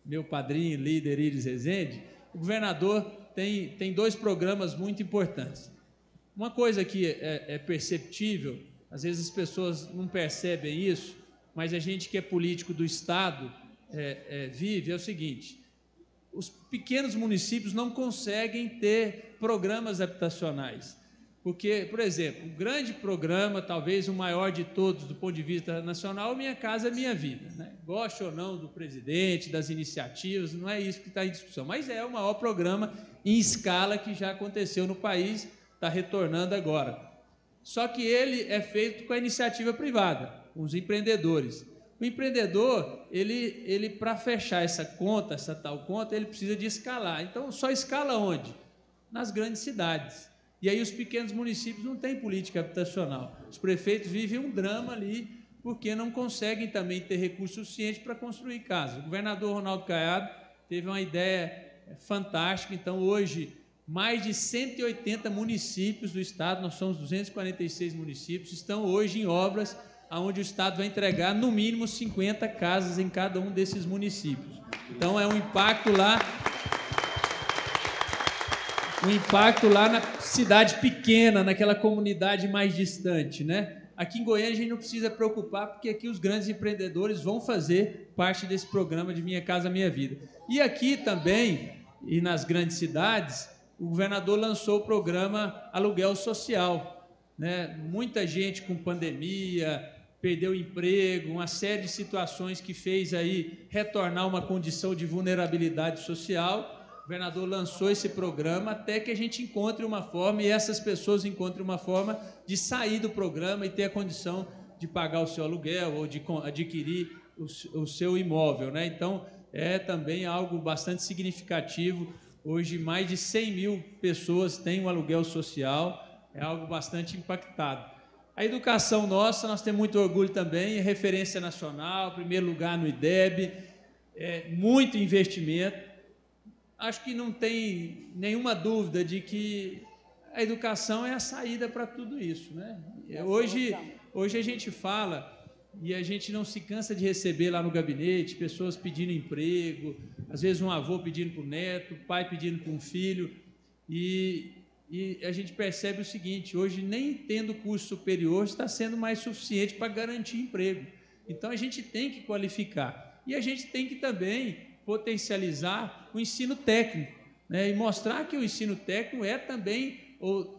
meu padrinho, líder Íris Rezende, o governador tem 2 programas muito importantes. Uma coisa que é perceptível, às vezes as pessoas não percebem isso, mas a gente que é político do Estado vive, é o seguinte: os pequenos municípios não conseguem ter programas habitacionais. Porque, por exemplo, um grande programa, talvez o maior de todos do ponto de vista nacional, Minha Casa Minha Vida, né? Goste ou não do presidente, das iniciativas, não é isso que está em discussão, mas é o maior programa em escala que já aconteceu no país, está retornando agora. Só que ele é feito com a iniciativa privada, com os empreendedores. O empreendedor, ele para fechar essa conta, essa tal conta, ele precisa de escalar. Então, só escala onde? Nas grandes cidades. E aí os pequenos municípios não têm política habitacional. Os prefeitos vivem um drama ali, porque não conseguem também ter recurso suficiente para construir casas. O governador Ronaldo Caiado teve uma ideia fantástica. Então, hoje, mais de 180 municípios do Estado, nós somos 246 municípios, estão hoje em obras onde o Estado vai entregar, no mínimo, 50 casas em cada um desses municípios. Então, é um impacto lá na cidade pequena, naquela comunidade mais distante, né? Aqui em Goiânia a gente não precisa preocupar, porque aqui os grandes empreendedores vão fazer parte desse programa de Minha Casa Minha Vida. E aqui também, e nas grandes cidades, o governador lançou o programa Aluguel Social, né? Muita gente com pandemia, perdeu emprego, uma série de situações que fez aí retornar uma condição de vulnerabilidade social. governador lançou esse programa até que a gente encontre uma forma, e essas pessoas encontrem uma forma de sair do programa e ter a condição de pagar o seu aluguel ou de adquirir o seu imóvel, né? Então, é também algo bastante significativo. Hoje, mais de 100 mil pessoas têm um aluguel social, é algo bastante impactado. A educação nossa, nós temos muito orgulho também, é referência nacional, primeiro lugar no IDEB, muito investimento. Acho que não tem nenhuma dúvida de que a educação é a saída para tudo isso, né? Hoje a gente fala, e a gente não se cansa de receber lá no gabinete, pessoas pedindo emprego, às vezes um avô pedindo para o neto, pai pedindo para um filho, e a gente percebe o seguinte: hoje nem tendo curso superior está sendo mais suficiente para garantir emprego. Então a gente tem que qualificar, e a gente tem que também potencializar o ensino técnico, né, e mostrar que o ensino técnico é também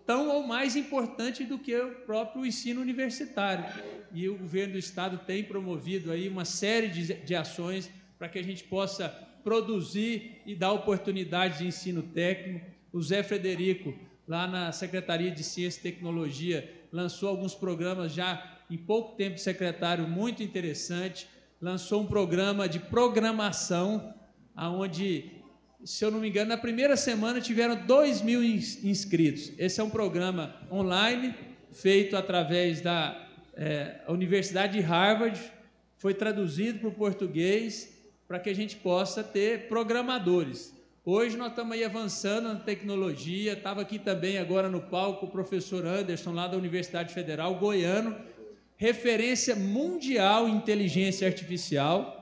tão ou mais importante do que o próprio ensino universitário. E o governo do estado tem promovido aí uma série de ações para que a gente possa produzir e dar oportunidade de ensino técnico. O Zé Frederico, lá na Secretaria de Ciência e Tecnologia, lançou alguns programas já em pouco tempo, secretário, muito interessante. Lançou um programa de programação, onde, se eu não me engano, na primeira semana tiveram 2.000 inscritos. Esse é um programa online, feito através da Universidade de Harvard, foi traduzido para o português, para que a gente possa ter programadores. Hoje nós estamos aí avançando na tecnologia. Estava aqui também agora no palco o professor Anderson, lá da Universidade Federal, goiano, referência mundial em inteligência artificial,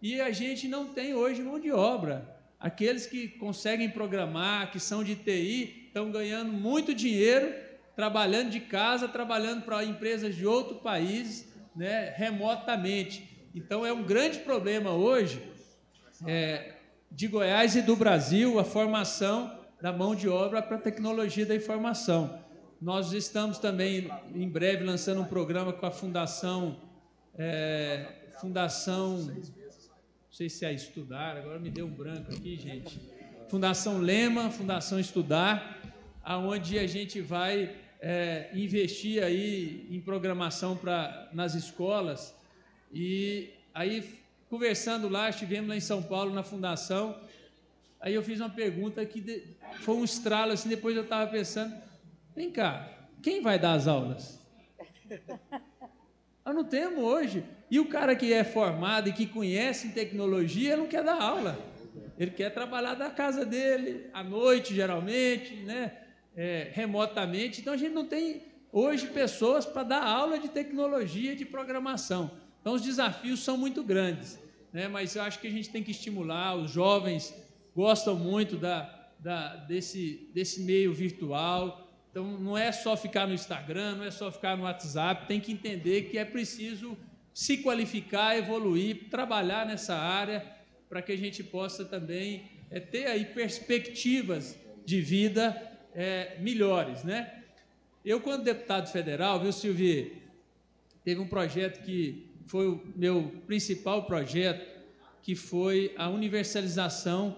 e a gente não tem hoje mão de obra. Aqueles que conseguem programar, que são de TI, estão ganhando muito dinheiro, trabalhando de casa, trabalhando para empresas de outro país, né, remotamente. Então é um grande problema hoje de Goiás e do Brasil, a formação da mão de obra para a tecnologia da informação. Nós estamos também, em breve, lançando um programa com a Fundação, não sei se é Estudar, agora me deu um branco aqui, gente. Fundação Lema, Fundação Estudar, aonde a gente vai investir aí em programação nas escolas. E aí, conversando lá, estivemos lá em São Paulo, na Fundação, aí eu fiz uma pergunta que foi um estralo, assim, depois eu estava pensando, vem cá, quem vai dar as aulas? Nós não temos hoje. E o cara que é formado e que conhece em tecnologia, ele não quer dar aula. Ele quer trabalhar da casa dele, à noite, geralmente, né? Remotamente. Então, a gente não tem hoje pessoas para dar aula de tecnologia e de programação. Então, os desafios são muito grandes, né? Mas eu acho que a gente tem que estimular. Os jovens gostam muito desse meio virtual. Então, não é só ficar no Instagram, não é só ficar no WhatsApp, tem que entender que é preciso se qualificar, evoluir, trabalhar nessa área, para que a gente possa também ter aí perspectivas de vida melhores, né? Eu, quando deputado federal, viu, Silvio, teve um projeto que foi o meu principal projeto, que foi a universalização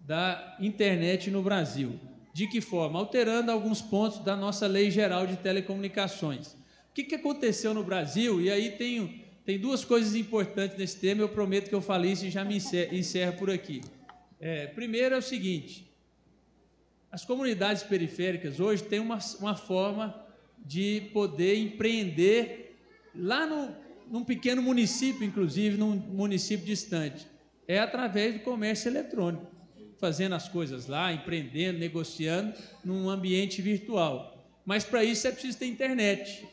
da internet no Brasil. De que forma? Alterando alguns pontos da nossa Lei Geral de Telecomunicações. O que aconteceu no Brasil? E aí tem duas coisas importantes nesse tema, eu prometo que eu falei isso e já me encerro por aqui. Primeiro é o seguinte: as comunidades periféricas hoje têm uma forma de poder empreender lá num pequeno município, inclusive num município distante, através do comércio eletrônico, fazendo as coisas lá, empreendendo, negociando num ambiente virtual. Mas para isso é preciso ter internet.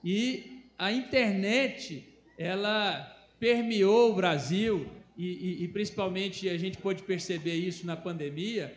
E a internet, ela permeou o Brasil e principalmente a gente pôde perceber isso na pandemia,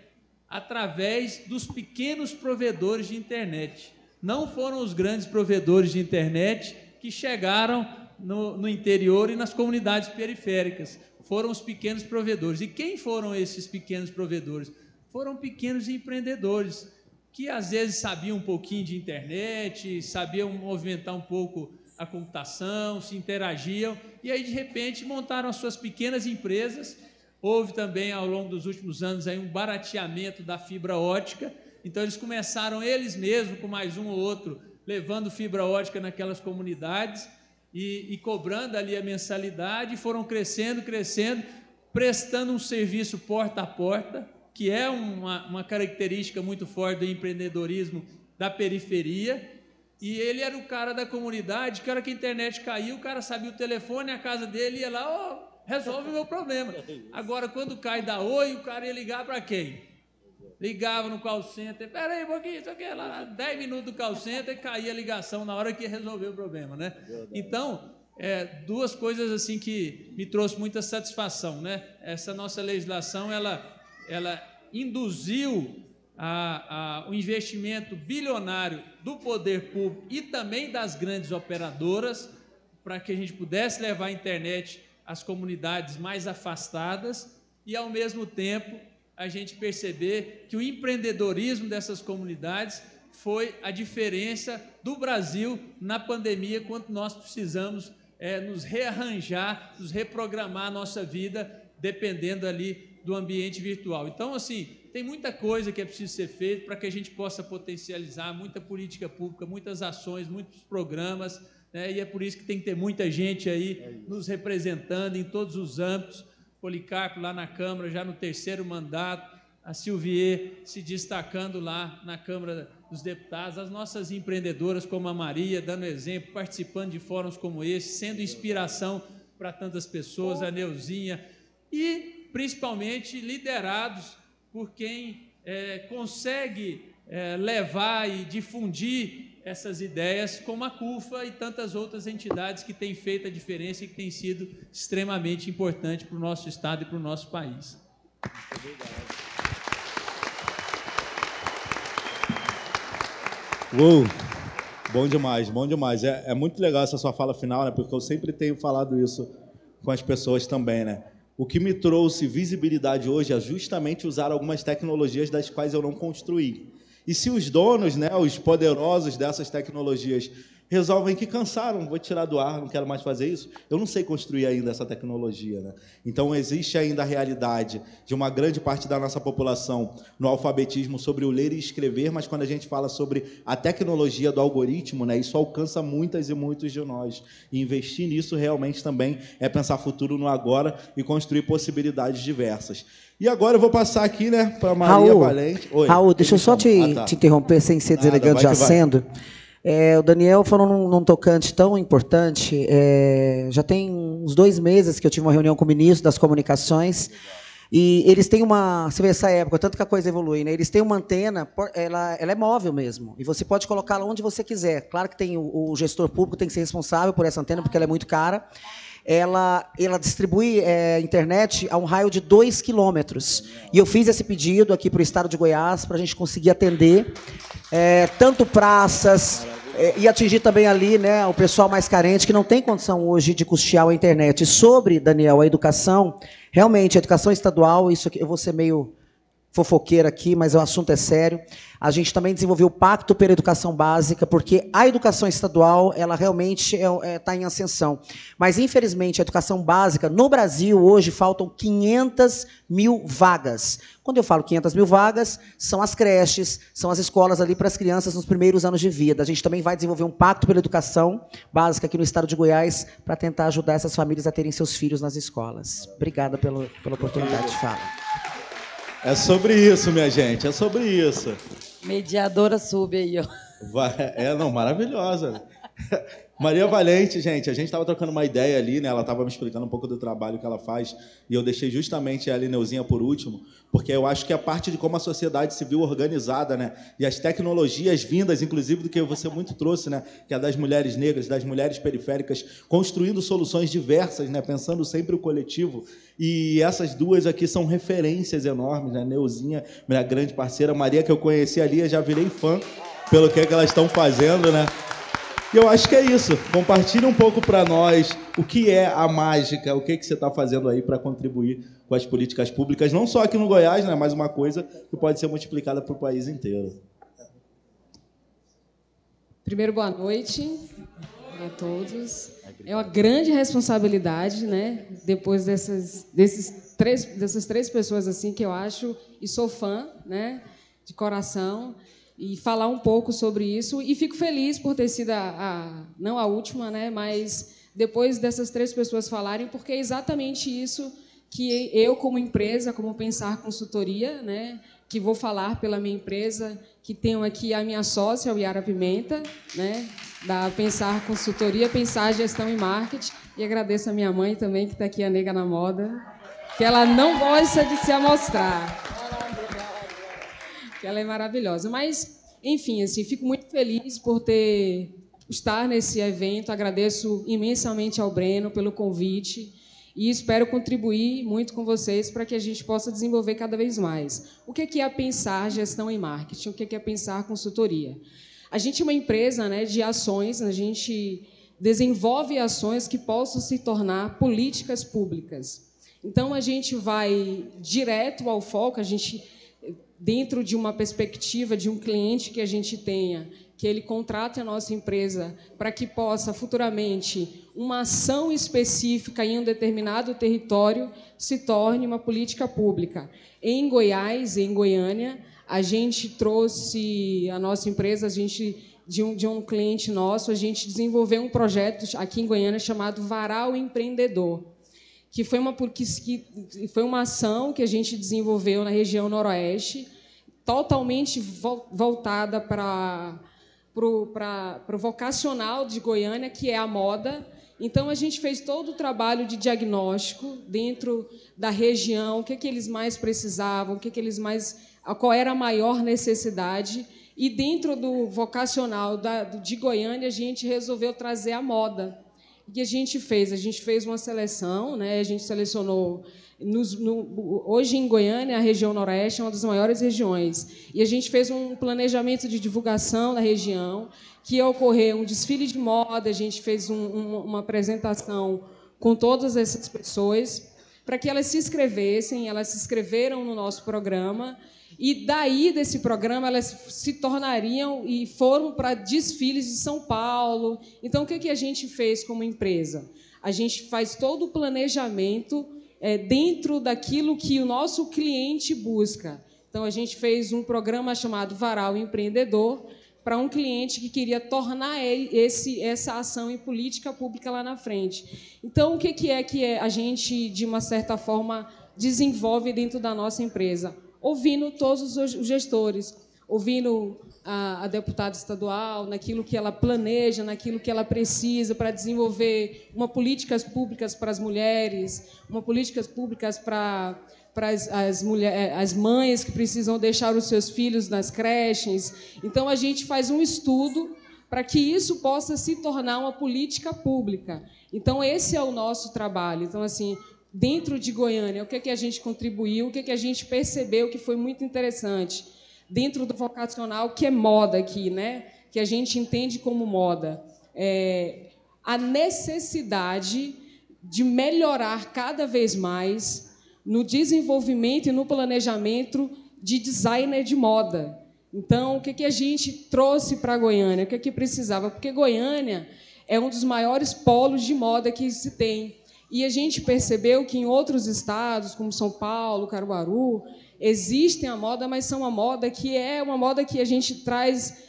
através dos pequenos provedores de internet. Não foram os grandes provedores de internet que chegaram no interior e nas comunidades periféricas. Foram os pequenos provedores. E quem foram esses pequenos provedores? Foram pequenos empreendedores, que às vezes sabiam um pouquinho de internet, sabiam movimentar um pouco a computação, se interagiam, e aí de repente montaram as suas pequenas empresas Houve também, ao longo dos últimos anos, aí um barateamento da fibra ótica. Então, eles começaram eles mesmos, com mais um ou outro, levando fibra ótica naquelas comunidades e cobrando ali a mensalidade, e foram crescendo, prestando um serviço porta a porta, que é uma característica muito forte do empreendedorismo da periferia. E ele era o cara da comunidade, que a hora que a internet caiu, o cara sabia o telefone, a casa dele ia lá, resolve o meu problema. Agora, quando cai da Oi, o cara ia ligar para quem? Ligava no call center, peraí um pouquinho, isso aqui, lá, 10 minutos do call center, caía a ligação na hora que ia resolver o problema, né? Então, duas coisas assim que me trouxe muita satisfação, né? Essa nossa legislação, ela induziu o investimento bilionário do poder público e também das grandes operadoras, para que a gente pudesse levar a internet às comunidades mais afastadas e, ao mesmo tempo, a gente perceber que o empreendedorismo dessas comunidades foi a diferença do Brasil na pandemia, quando nós precisamos nos rearranjar, nos reprogramar a nossa vida, dependendo ali do ambiente virtual. Então, assim, tem muita coisa que é preciso ser feita para que a gente possa potencializar muita política pública, muitas ações, muitos programas, né? E é por isso que tem que ter muita gente aí nos representando em todos os âmbitos. Policarpo lá na Câmara, já no 3º mandato, a Silvier se destacando lá na Câmara dos Deputados, as nossas empreendedoras como a Maria, dando exemplo, participando de fóruns como esse, sendo inspiração para tantas pessoas, a Neuzinha, e principalmente liderados por quem consegue levar e difundir essas ideias, como a CUFA e tantas outras entidades que têm feito a diferença e que têm sido extremamente importante para o nosso Estado e para o nosso país. Uou, bom demais, bom demais. É muito legal essa sua fala final, né? Porque eu sempre tenho falado isso com as pessoas também, né? O que me trouxe visibilidade hoje é justamente usar algumas tecnologias das quais eu não construí. E se os donos, né, os poderosos dessas tecnologias, resolvem que cansaram, vou tirar do ar, não quero mais fazer isso, eu não sei construir ainda essa tecnologia, né? Então, existe ainda a realidade de uma grande parte da nossa população no alfabetismo sobre o ler e escrever, mas quando a gente fala sobre a tecnologia do algoritmo, né, isso alcança muitas e muitos de nós. E investir nisso realmente também é pensar futuro no agora e construir possibilidades diversas. E agora eu vou passar aqui, né, para Maria Valente. Oi, Raul, deixa eu só te interromper, sem ser deselegante já sendo. O Daniel falou num tocante tão importante. Já tem uns 2 meses que eu tive uma reunião com o ministro das Comunicações, e eles têm você vê essa época, tanto que a coisa evolui, né? Eles têm uma antena, ela é móvel mesmo, e você pode colocá-la onde você quiser. Claro que tem o gestor público tem que ser responsável por essa antena, porque ela é muito cara. Ela distribui internet a um raio de 2 quilômetros. E eu fiz esse pedido aqui para o Estado de Goiás, para a gente conseguir atender tanto praças e atingir também ali, né, o pessoal mais carente, que não tem condição hoje de custear a internet. E sobre, Daniel, a educação, realmente, a educação estadual, isso aqui, eu vou ser meio fofoqueira aqui, mas o assunto é sério. A gente também desenvolveu o Pacto pela Educação Básica, porque a educação estadual, ela realmente está em ascensão. Mas, infelizmente, a educação básica, no Brasil, hoje, faltam 500 mil vagas. Quando eu falo 500 mil vagas, são as creches, são as escolas ali para as crianças nos primeiros anos de vida. A gente também vai desenvolver um Pacto pela Educação Básica aqui no Estado de Goiás, para tentar ajudar essas famílias a terem seus filhos nas escolas. Obrigada pela oportunidade de fala. É sobre isso, minha gente, é sobre isso. Mediadora sub aí, ó. Não, maravilhosa. Maria Valente, gente, a gente estava trocando uma ideia ali, né? Ela estava me explicando um pouco do trabalho que ela faz, e eu deixei justamente a Neuzinha por último, porque eu acho que a parte de como a sociedade civil organizada, né? E as tecnologias vindas, inclusive, do que você muito trouxe, né? Que é das mulheres negras, das mulheres periféricas, construindo soluções diversas, né? Pensando sempre o coletivo. E essas duas aqui são referências enormes, né? Neuzinha, minha grande parceira, Maria, que eu conheci ali, eu já virei fã pelo que elas estão fazendo, né? E eu acho que é isso. Compartilhe um pouco para nós o que é a mágica, o que você está fazendo aí para contribuir com as políticas públicas, não só aqui no Goiás, né, mas uma coisa que pode ser multiplicada para o país inteiro. Primeiro, boa noite a todos. É uma grande responsabilidade, né, depois desses dessas três pessoas assim que eu acho, e sou fã, né, de coração, e falar um pouco sobre isso. E fico feliz por ter sido não a última, né, mas depois dessas três pessoas falarem, porque é exatamente isso que eu, como empresa, como Pensar Consultoria, né, que vou falar pela minha empresa, que tenho aqui a minha sócia, a Yara Pimenta, né, da Pensar Consultoria, Pensar Gestão e Marketing, e agradeço a minha mãe também, que está aqui, a Nega na Moda, que ela não gosta de se amostrar, que ela é maravilhosa. Mas, enfim, assim, fico muito feliz por estar nesse evento, agradeço imensamente ao Breno pelo convite, e espero contribuir muito com vocês para que a gente possa desenvolver cada vez mais. O que é Pensar Gestão e Marketing? O que é Pensar Consultoria? A gente é uma empresa, né, de ações, a gente desenvolve ações que possam se tornar políticas públicas. Então, a gente vai direto ao foco, a gente, dentro de uma perspectiva de um cliente que a gente tenha, que ele contrate a nossa empresa para que possa, futuramente, uma ação específica em um determinado território se torne uma política pública. Em Goiás, em Goiânia, a gente trouxe a nossa empresa, de um cliente nosso, a gente desenvolveu um projeto aqui em Goiânia chamado Varal Empreendedor, que foi uma ação que a gente desenvolveu na região noroeste, totalmente voltada para o vocacional de Goiânia, que é a moda. Então, a gente fez todo o trabalho de diagnóstico dentro da região, o que eles mais precisavam, qual era a maior necessidade. E, dentro do vocacional de Goiânia, a gente resolveu trazer a moda. O que a gente fez? A gente fez uma seleção, né? A gente selecionou... Hoje, em Goiânia, a região noroeste é uma das maiores regiões. E a gente fez um planejamento de divulgação da região, que ia ocorrer um desfile de moda, a gente fez uma apresentação com todas essas pessoas, para que elas se inscrevessem, elas se inscreveram no nosso programa, e daí desse programa elas se tornariam e foram para desfiles de São Paulo. Então, o que a gente fez como empresa? A gente faz todo o planejamento dentro daquilo que o nosso cliente busca. Então, a gente fez um programa chamado Varal Empreendedor para um cliente que queria tornar essa ação em política pública lá na frente. Então, o que a gente, de uma certa forma, desenvolve dentro da nossa empresa? Ouvindo todos os gestores, ouvindo a deputada estadual, naquilo que ela planeja, naquilo que ela precisa para desenvolver uma políticas públicas para as mulheres, uma políticas públicas para as mães que precisam deixar os seus filhos nas creches. Então, a gente faz um estudo para que isso possa se tornar uma política pública. Então, esse é o nosso trabalho. Então, assim, dentro de Goiânia, o que a gente contribuiu, o que a gente percebeu que foi muito interessante, dentro do vocacional, que é moda aqui, né? Que a gente entende como moda, a necessidade de melhorar cada vez mais no desenvolvimento e no planejamento de designer de moda. Então, o que a gente trouxe para Goiânia? O que precisava? Porque Goiânia é um dos maiores polos de moda que se tem. E a gente percebeu que em outros estados, como São Paulo, Caruaru, existem a moda, mas são uma moda que a gente traz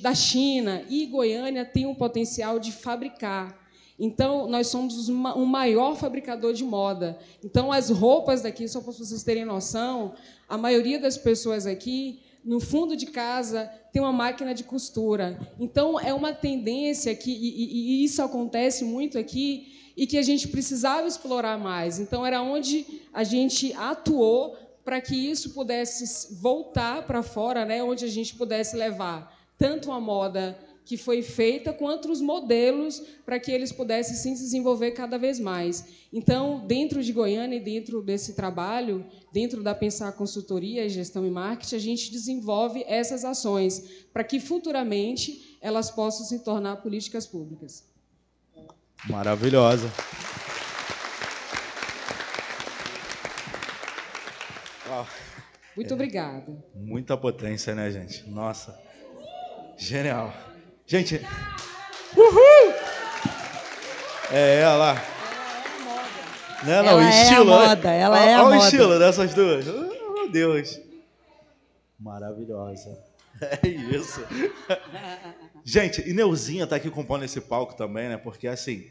da China. E Goiânia tem um potencial de fabricar. Então, nós somos o maior fabricador de moda. Então, as roupas daqui, só para vocês terem noção, a maioria das pessoas aqui, no fundo de casa, tem uma máquina de costura. Então, é uma tendência e isso acontece muito aqui, e que a gente precisava explorar mais. Então, era onde a gente atuou para que isso pudesse voltar para fora, né? Onde a gente pudesse levar tanto a moda que foi feita, quanto os modelos para que eles pudessem se desenvolver cada vez mais. Então, dentro de Goiânia e dentro desse trabalho, dentro da Pensar Consultoria, Gestão e Marketing, a gente desenvolve essas ações para que, futuramente, elas possam se tornar políticas públicas. Maravilhosa. Muito obrigada. Muita potência, né, gente? Nossa. Genial. Gente. Uhul! É ela. Né? Não, Ela o é estilo. a moda, ela é a Olha o moda. estilo dessas duas. Oh, meu Deus. Maravilhosa. É isso. Gente, e Neuzinha tá aqui compondo esse palco também, né? Porque, assim,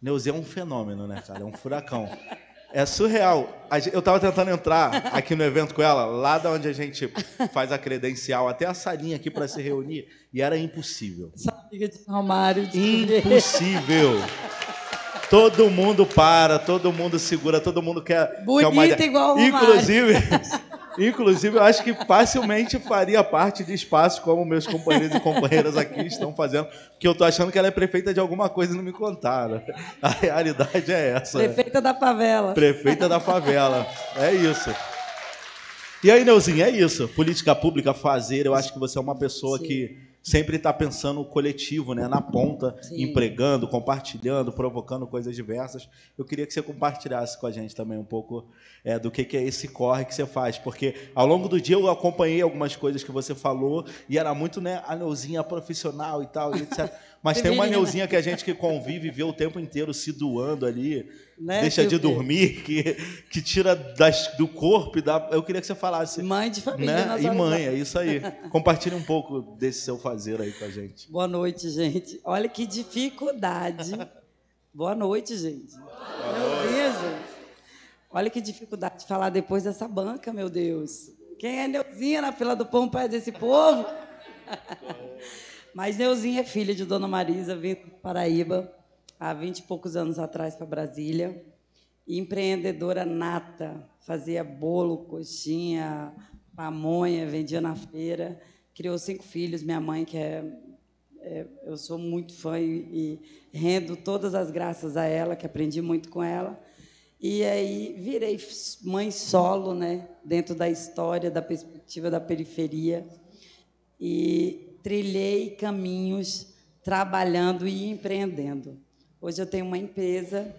Neuzinha é um fenômeno, né, cara? É um furacão. É surreal. Eu tava tentando entrar aqui no evento com ela, lá da onde a gente faz a credencial, até a salinha aqui para se reunir, e era impossível. Sua amiga de Romário. Impossível. Todo mundo para, todo mundo segura, todo mundo quer Bonita uma ideia. igual o Romário. Inclusive, eu acho que facilmente faria parte de espaços como meus companheiros e companheiras aqui estão fazendo, porque eu tô achando que ela é prefeita de alguma coisa e não me contaram. A realidade é essa. Prefeita da favela. Prefeita da favela. É isso. E aí, Neuzinha, é isso. Política pública, fazer. Eu acho que você é uma pessoa que sempre está pensando o coletivo, né? Na ponta, empregando, compartilhando, provocando coisas diversas. Eu queria que você compartilhasse com a gente também um pouco do que é esse corre que você faz. Porque ao longo do dia eu acompanhei algumas coisas que você falou e era muito, né, a Neuzinha profissional e tal, e etc. Mas tem uma Neuzinha que a gente que convive e vê o tempo inteiro se doando ali, né? Deixa de dormir, que tira do corpo. Eu queria que você falasse. Mãe de família. Né? E mãe, é isso aí. Compartilhe um pouco desse seu fazer aí com a gente. Boa noite, gente. Olha que dificuldade. Boa noite, gente. Meu Deus, gente. Olha que dificuldade de falar depois dessa banca, meu Deus. Quem é Neuzinha na fila do pão perto desse povo? Mas Neuzinha é filha de Dona Marisa, vim para Paraíba há 20 e poucos anos atrás para Brasília. Empreendedora nata, fazia bolo, coxinha, pamonha, vendia na feira. Criou 5 filhos, minha mãe, que eu sou muito fã e rendo todas as graças a ela, que aprendi muito com ela. E aí virei mãe solo, né, dentro da história, da perspectiva da periferia. E trilhei caminhos trabalhando e empreendendo. Hoje eu tenho uma empresa,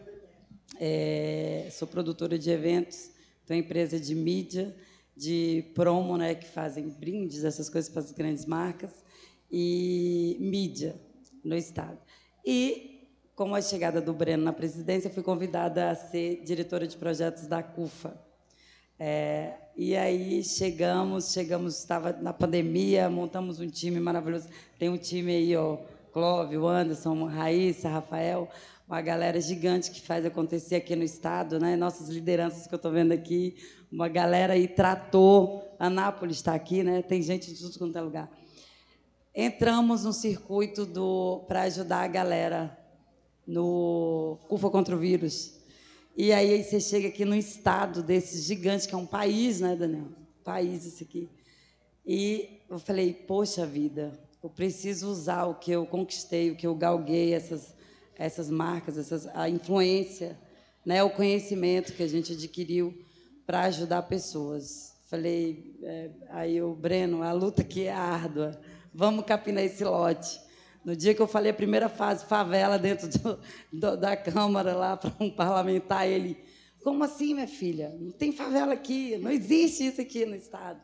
sou produtora de eventos, tenho uma empresa de mídia, de promo, né, que fazem brindes, essas coisas para as grandes marcas, e mídia no Estado. E, com a chegada do Breno na presidência, fui convidada a ser diretora de projetos da CUFA. E aí estava na pandemia, montamos um time maravilhoso. Tem um time aí, ó, Clóvis, Anderson, Raíssa, Rafael, uma galera gigante que faz acontecer aqui no Estado, né? Nossas lideranças que eu estou vendo aqui, uma galera aí tratou, Anápolis está aqui, né? Tem gente de tudo quanto é lugar. Entramos no circuito para ajudar a galera no CUFA contra o vírus. E aí você chega aqui no estado desse gigante, que é um país, né, Daniel? País esse aqui. E eu falei, poxa vida, eu preciso usar o que eu conquistei, o que eu galguei, essas marcas, a influência, né, o conhecimento que a gente adquiriu para ajudar pessoas. Falei, aí o Breno, a luta aqui é árdua, vamos capinar esse lote. No dia que eu falei a primeira fase, favela dentro da Câmara, lá para um parlamentar, ele, como assim, minha filha? Não tem favela aqui, não existe isso aqui no Estado.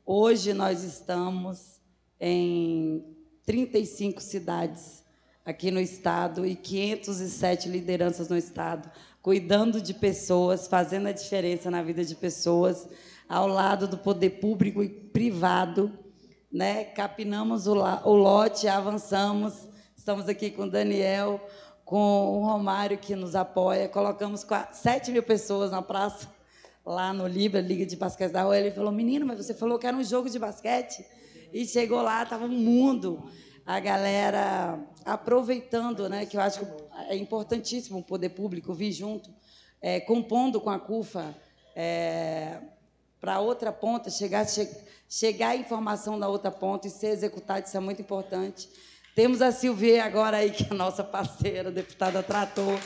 Hoje nós estamos em 35 cidades aqui no Estado e 507 lideranças no Estado, cuidando de pessoas, fazendo a diferença na vida de pessoas, ao lado do poder público e privado, né? Capinamos o lote, avançamos, estamos aqui com o Daniel, com o Romário, que nos apoia, colocamos 7 mil pessoas na praça, lá no Libra, Liga de Basquete da Rua. Ele falou, menino, mas você falou que era um jogo de basquete? E chegou lá, estava um mundo, a galera aproveitando, né? Que eu acho que é importantíssimo o poder público vir junto, compondo com a CUFA, para a outra ponta, chegar a informação da outra ponta e ser executada, isso é muito importante. Temos a Silvia agora aí, que é a nossa parceira, deputada Trator,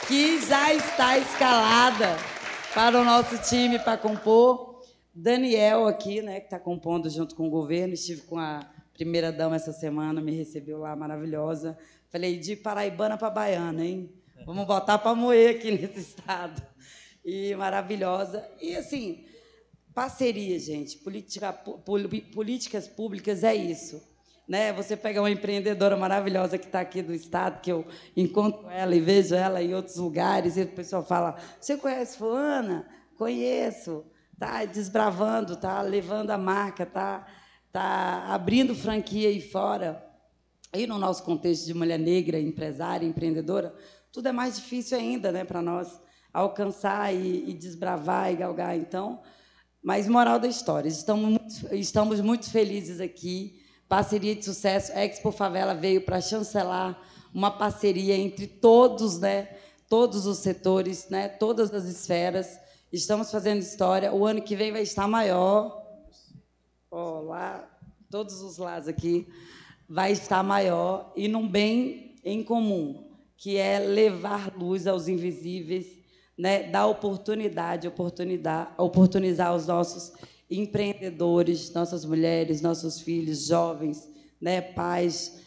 que já está escalada para o nosso time para compor. Daniel aqui, né, que está compondo junto com o governo. Estive com a primeira-dama essa semana, me recebeu lá, maravilhosa. Falei, de paraibana para baiana, hein? Vamos botar para moer aqui nesse estado. E maravilhosa. E, assim, parceria, gente. Políticas públicas é isso. né? Você pega uma empreendedora maravilhosa que está aqui do estado, que eu encontro ela e vejo ela em outros lugares, e o pessoal fala, você conhece fulana? Conheço. Está desbravando, está levando a marca, está abrindo franquia aí fora. E no nosso contexto de mulher negra, empresária, empreendedora, tudo é mais difícil ainda, né, para nós alcançar e desbravar e galgar. Então, mas moral da história, estamos muito felizes aqui. Parceria de sucesso, Expo Favela veio para chancelar uma parceria entre todos, né, todos os setores, né, todas as esferas. Estamos fazendo história. O ano que vem vai estar maior. Lá, todos os lados aqui vai estar maior e num bem em comum, que é levar luz aos invisíveis, né, dar oportunizar os nossos empreendedores, nossas mulheres, nossos filhos, jovens, né, pais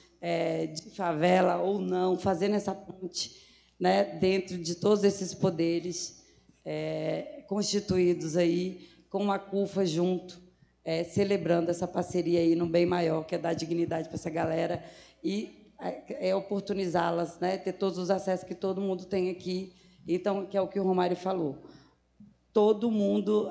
de favela ou não, fazendo essa ponte, né, dentro de todos esses poderes constituídos aí, com a CUFA junto, celebrando essa parceria aí no bem maior, que é dar dignidade para essa galera e oportunizá-las, né, ter todos os acessos que todo mundo tem aqui. Então, que é o que o Romário falou. Todo mundo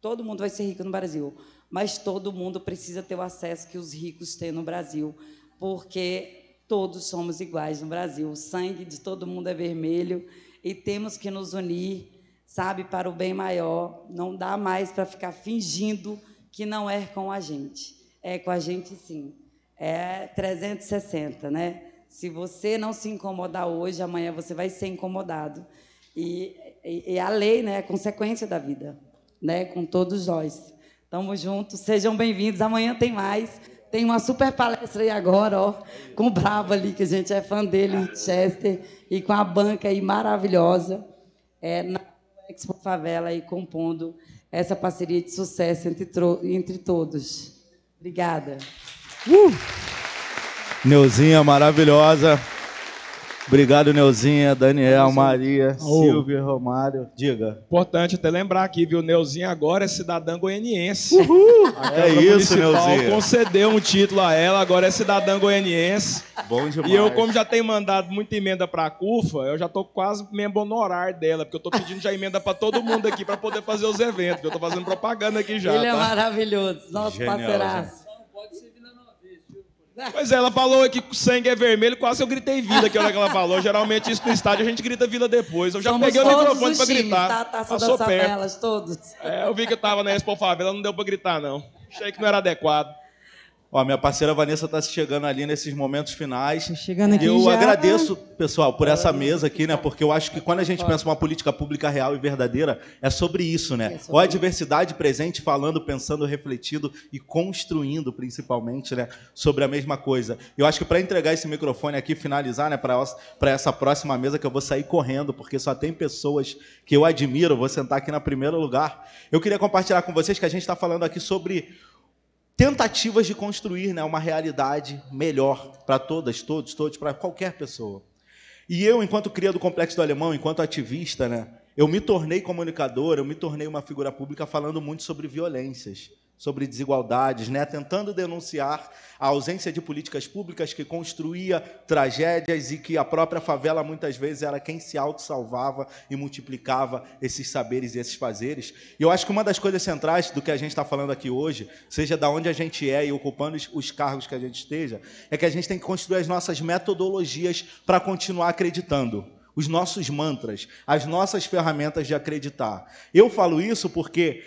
todo mundo vai ser rico no Brasil, mas todo mundo precisa ter o acesso que os ricos têm no Brasil, porque todos somos iguais no Brasil. O sangue de todo mundo é vermelho e temos que nos unir, sabe, para o bem maior. Não dá mais para ficar fingindo que não é com a gente. É com a gente, sim. É 360, né? Se você não se incomodar hoje, amanhã você vai ser incomodado. E a lei, né, é a consequência da vida, né, com todos nós. Estamos juntos, sejam bem-vindos. Amanhã tem mais. Tem uma super palestra aí agora, ó, com o Bravo ali, que a gente é fã dele, Chester, e com a banca aí maravilhosa, na Expo Favela, aí, compondo essa parceria de sucesso entre todos. Obrigada. Neuzinha maravilhosa. Obrigado, Neuzinha, Daniel, Maria, Silvia, Romário. Diga. Importante até lembrar aqui, viu? Neuzinha agora é cidadã goianiense. É isso, Neuzinha. Concedeu um título a ela, agora é cidadã goianiense. Bom demais. E eu, como já tenho mandado muita emenda para a CUFA, eu já estou quase membro honorário dela, porque eu estou pedindo já emenda para todo mundo aqui para poder fazer os eventos. Eu estou fazendo propaganda aqui já. Ele é maravilhoso, nosso parceiraço. Pois é, ela falou que o sangue é vermelho, quase eu gritei Vila que hora que ela falou. Geralmente isso no estádio a gente grita Vila depois. Eu já peguei o microfone pra gritar. Tá? Taça das favelas, todos. Eu vi que eu tava na Expo Favela, não deu pra gritar, não. Achei que não era adequado. Ó, minha parceira Vanessa está chegando ali nesses momentos finais. Chegando aqui eu já. agradeço, pessoal, por essa mesa aqui, né? Porque eu acho que quando a gente pensa uma política pública real e verdadeira, é sobre isso, né? Ou a diversidade presente, falando, pensando, refletindo e construindo, principalmente, né? Sobre a mesma coisa. Eu acho que para entregar esse microfone aqui, finalizar, né? Para essa próxima mesa, que eu vou sair correndo, porque só tem pessoas que eu admiro, vou sentar aqui no primeiro lugar. Eu queria compartilhar com vocês que a gente está falando aqui sobre tentativas de construir, né, uma realidade melhor para todas, todos, para qualquer pessoa. E eu, enquanto cria do Complexo do Alemão, enquanto ativista, né, eu me tornei comunicador, eu me tornei uma figura pública falando muito sobre violências, sobre desigualdades, né, tentando denunciar a ausência de políticas públicas que construía tragédias e que a própria favela, muitas vezes, era quem se autossalvava e multiplicava esses saberes e esses fazeres. E eu acho que uma das coisas centrais do que a gente está falando aqui hoje, seja da onde a gente é e ocupando os cargos que a gente esteja, é que a gente tem que construir as nossas metodologias para continuar acreditando. Os nossos mantras, as nossas ferramentas de acreditar. Eu falo isso porque,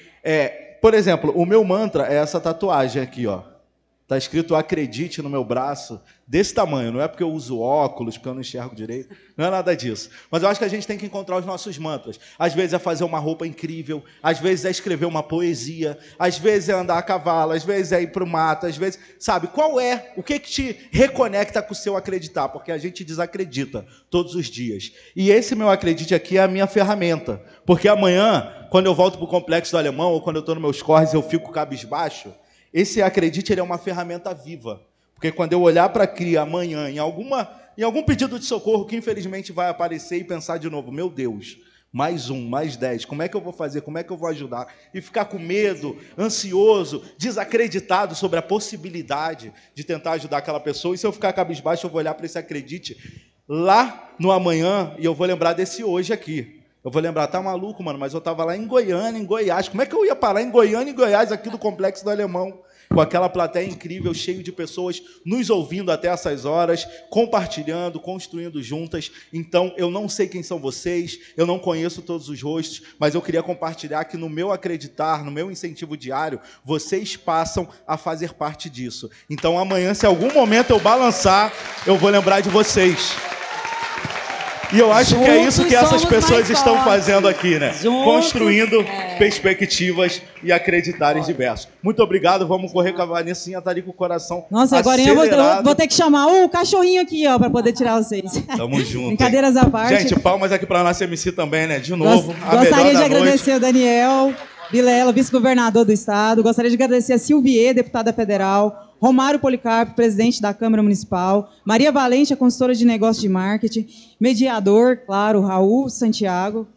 por exemplo, o meu mantra é essa tatuagem aqui, ó. Está escrito acredite no meu braço, desse tamanho. Não é porque eu uso óculos, porque eu não enxergo direito. Não é nada disso. Mas eu acho que a gente tem que encontrar os nossos mantras. Às vezes é fazer uma roupa incrível, às vezes é escrever uma poesia, às vezes é andar a cavalo, às vezes é ir para o mato, às vezes... Sabe, qual é? O que te reconecta com o seu acreditar? Porque a gente desacredita todos os dias. E esse meu acredite aqui é a minha ferramenta. Porque amanhã, quando eu volto para o Complexo do Alemão, ou quando eu estou nos meus corres e eu fico cabisbaixo, esse acredite, ele é uma ferramenta viva. Porque quando eu olhar para a cria amanhã, em algum pedido de socorro que infelizmente vai aparecer e pensar de novo, meu Deus, mais 1, mais 10, como é que eu vou fazer, como é que eu vou ajudar? E ficar com medo, ansioso, desacreditado sobre a possibilidade de tentar ajudar aquela pessoa. E se eu ficar cabisbaixo, eu vou olhar para esse acredite lá no amanhã e eu vou lembrar desse hoje aqui. Eu vou lembrar, tá maluco, mano, mas eu estava lá em Goiânia, em Goiás. Como é que eu ia parar em Goiânia e Goiás, aqui do Complexo do Alemão? Com aquela plateia incrível, cheio de pessoas nos ouvindo até essas horas, compartilhando, construindo juntas. Então, eu não sei quem são vocês, eu não conheço todos os rostos, mas eu queria compartilhar que no meu acreditar, no meu incentivo diário, vocês passam a fazer parte disso. Então, amanhã, se algum momento eu balançar, eu vou lembrar de vocês. E eu acho que é isso que essas pessoas estão fazendo aqui, né? Construindo perspectivas e acreditarem diversos. Muito obrigado, vamos correr com a Vanessinha, tá ali com o coração Nossa, agora eu vou ter que chamar o cachorrinho aqui, ó, para poder tirar vocês. Tamo junto. Brincadeiras à parte. Gente, palmas aqui para a nossa MC também, né? De novo, gostaria de agradecer o Daniel Vilela, vice-governador do estado. Gostaria de agradecer a Silvier, deputada federal. Romário Policarpo, presidente da Câmara Municipal. Maria Valente, a consultora de negócios de marketing. Mediador, claro, Raul Santiago.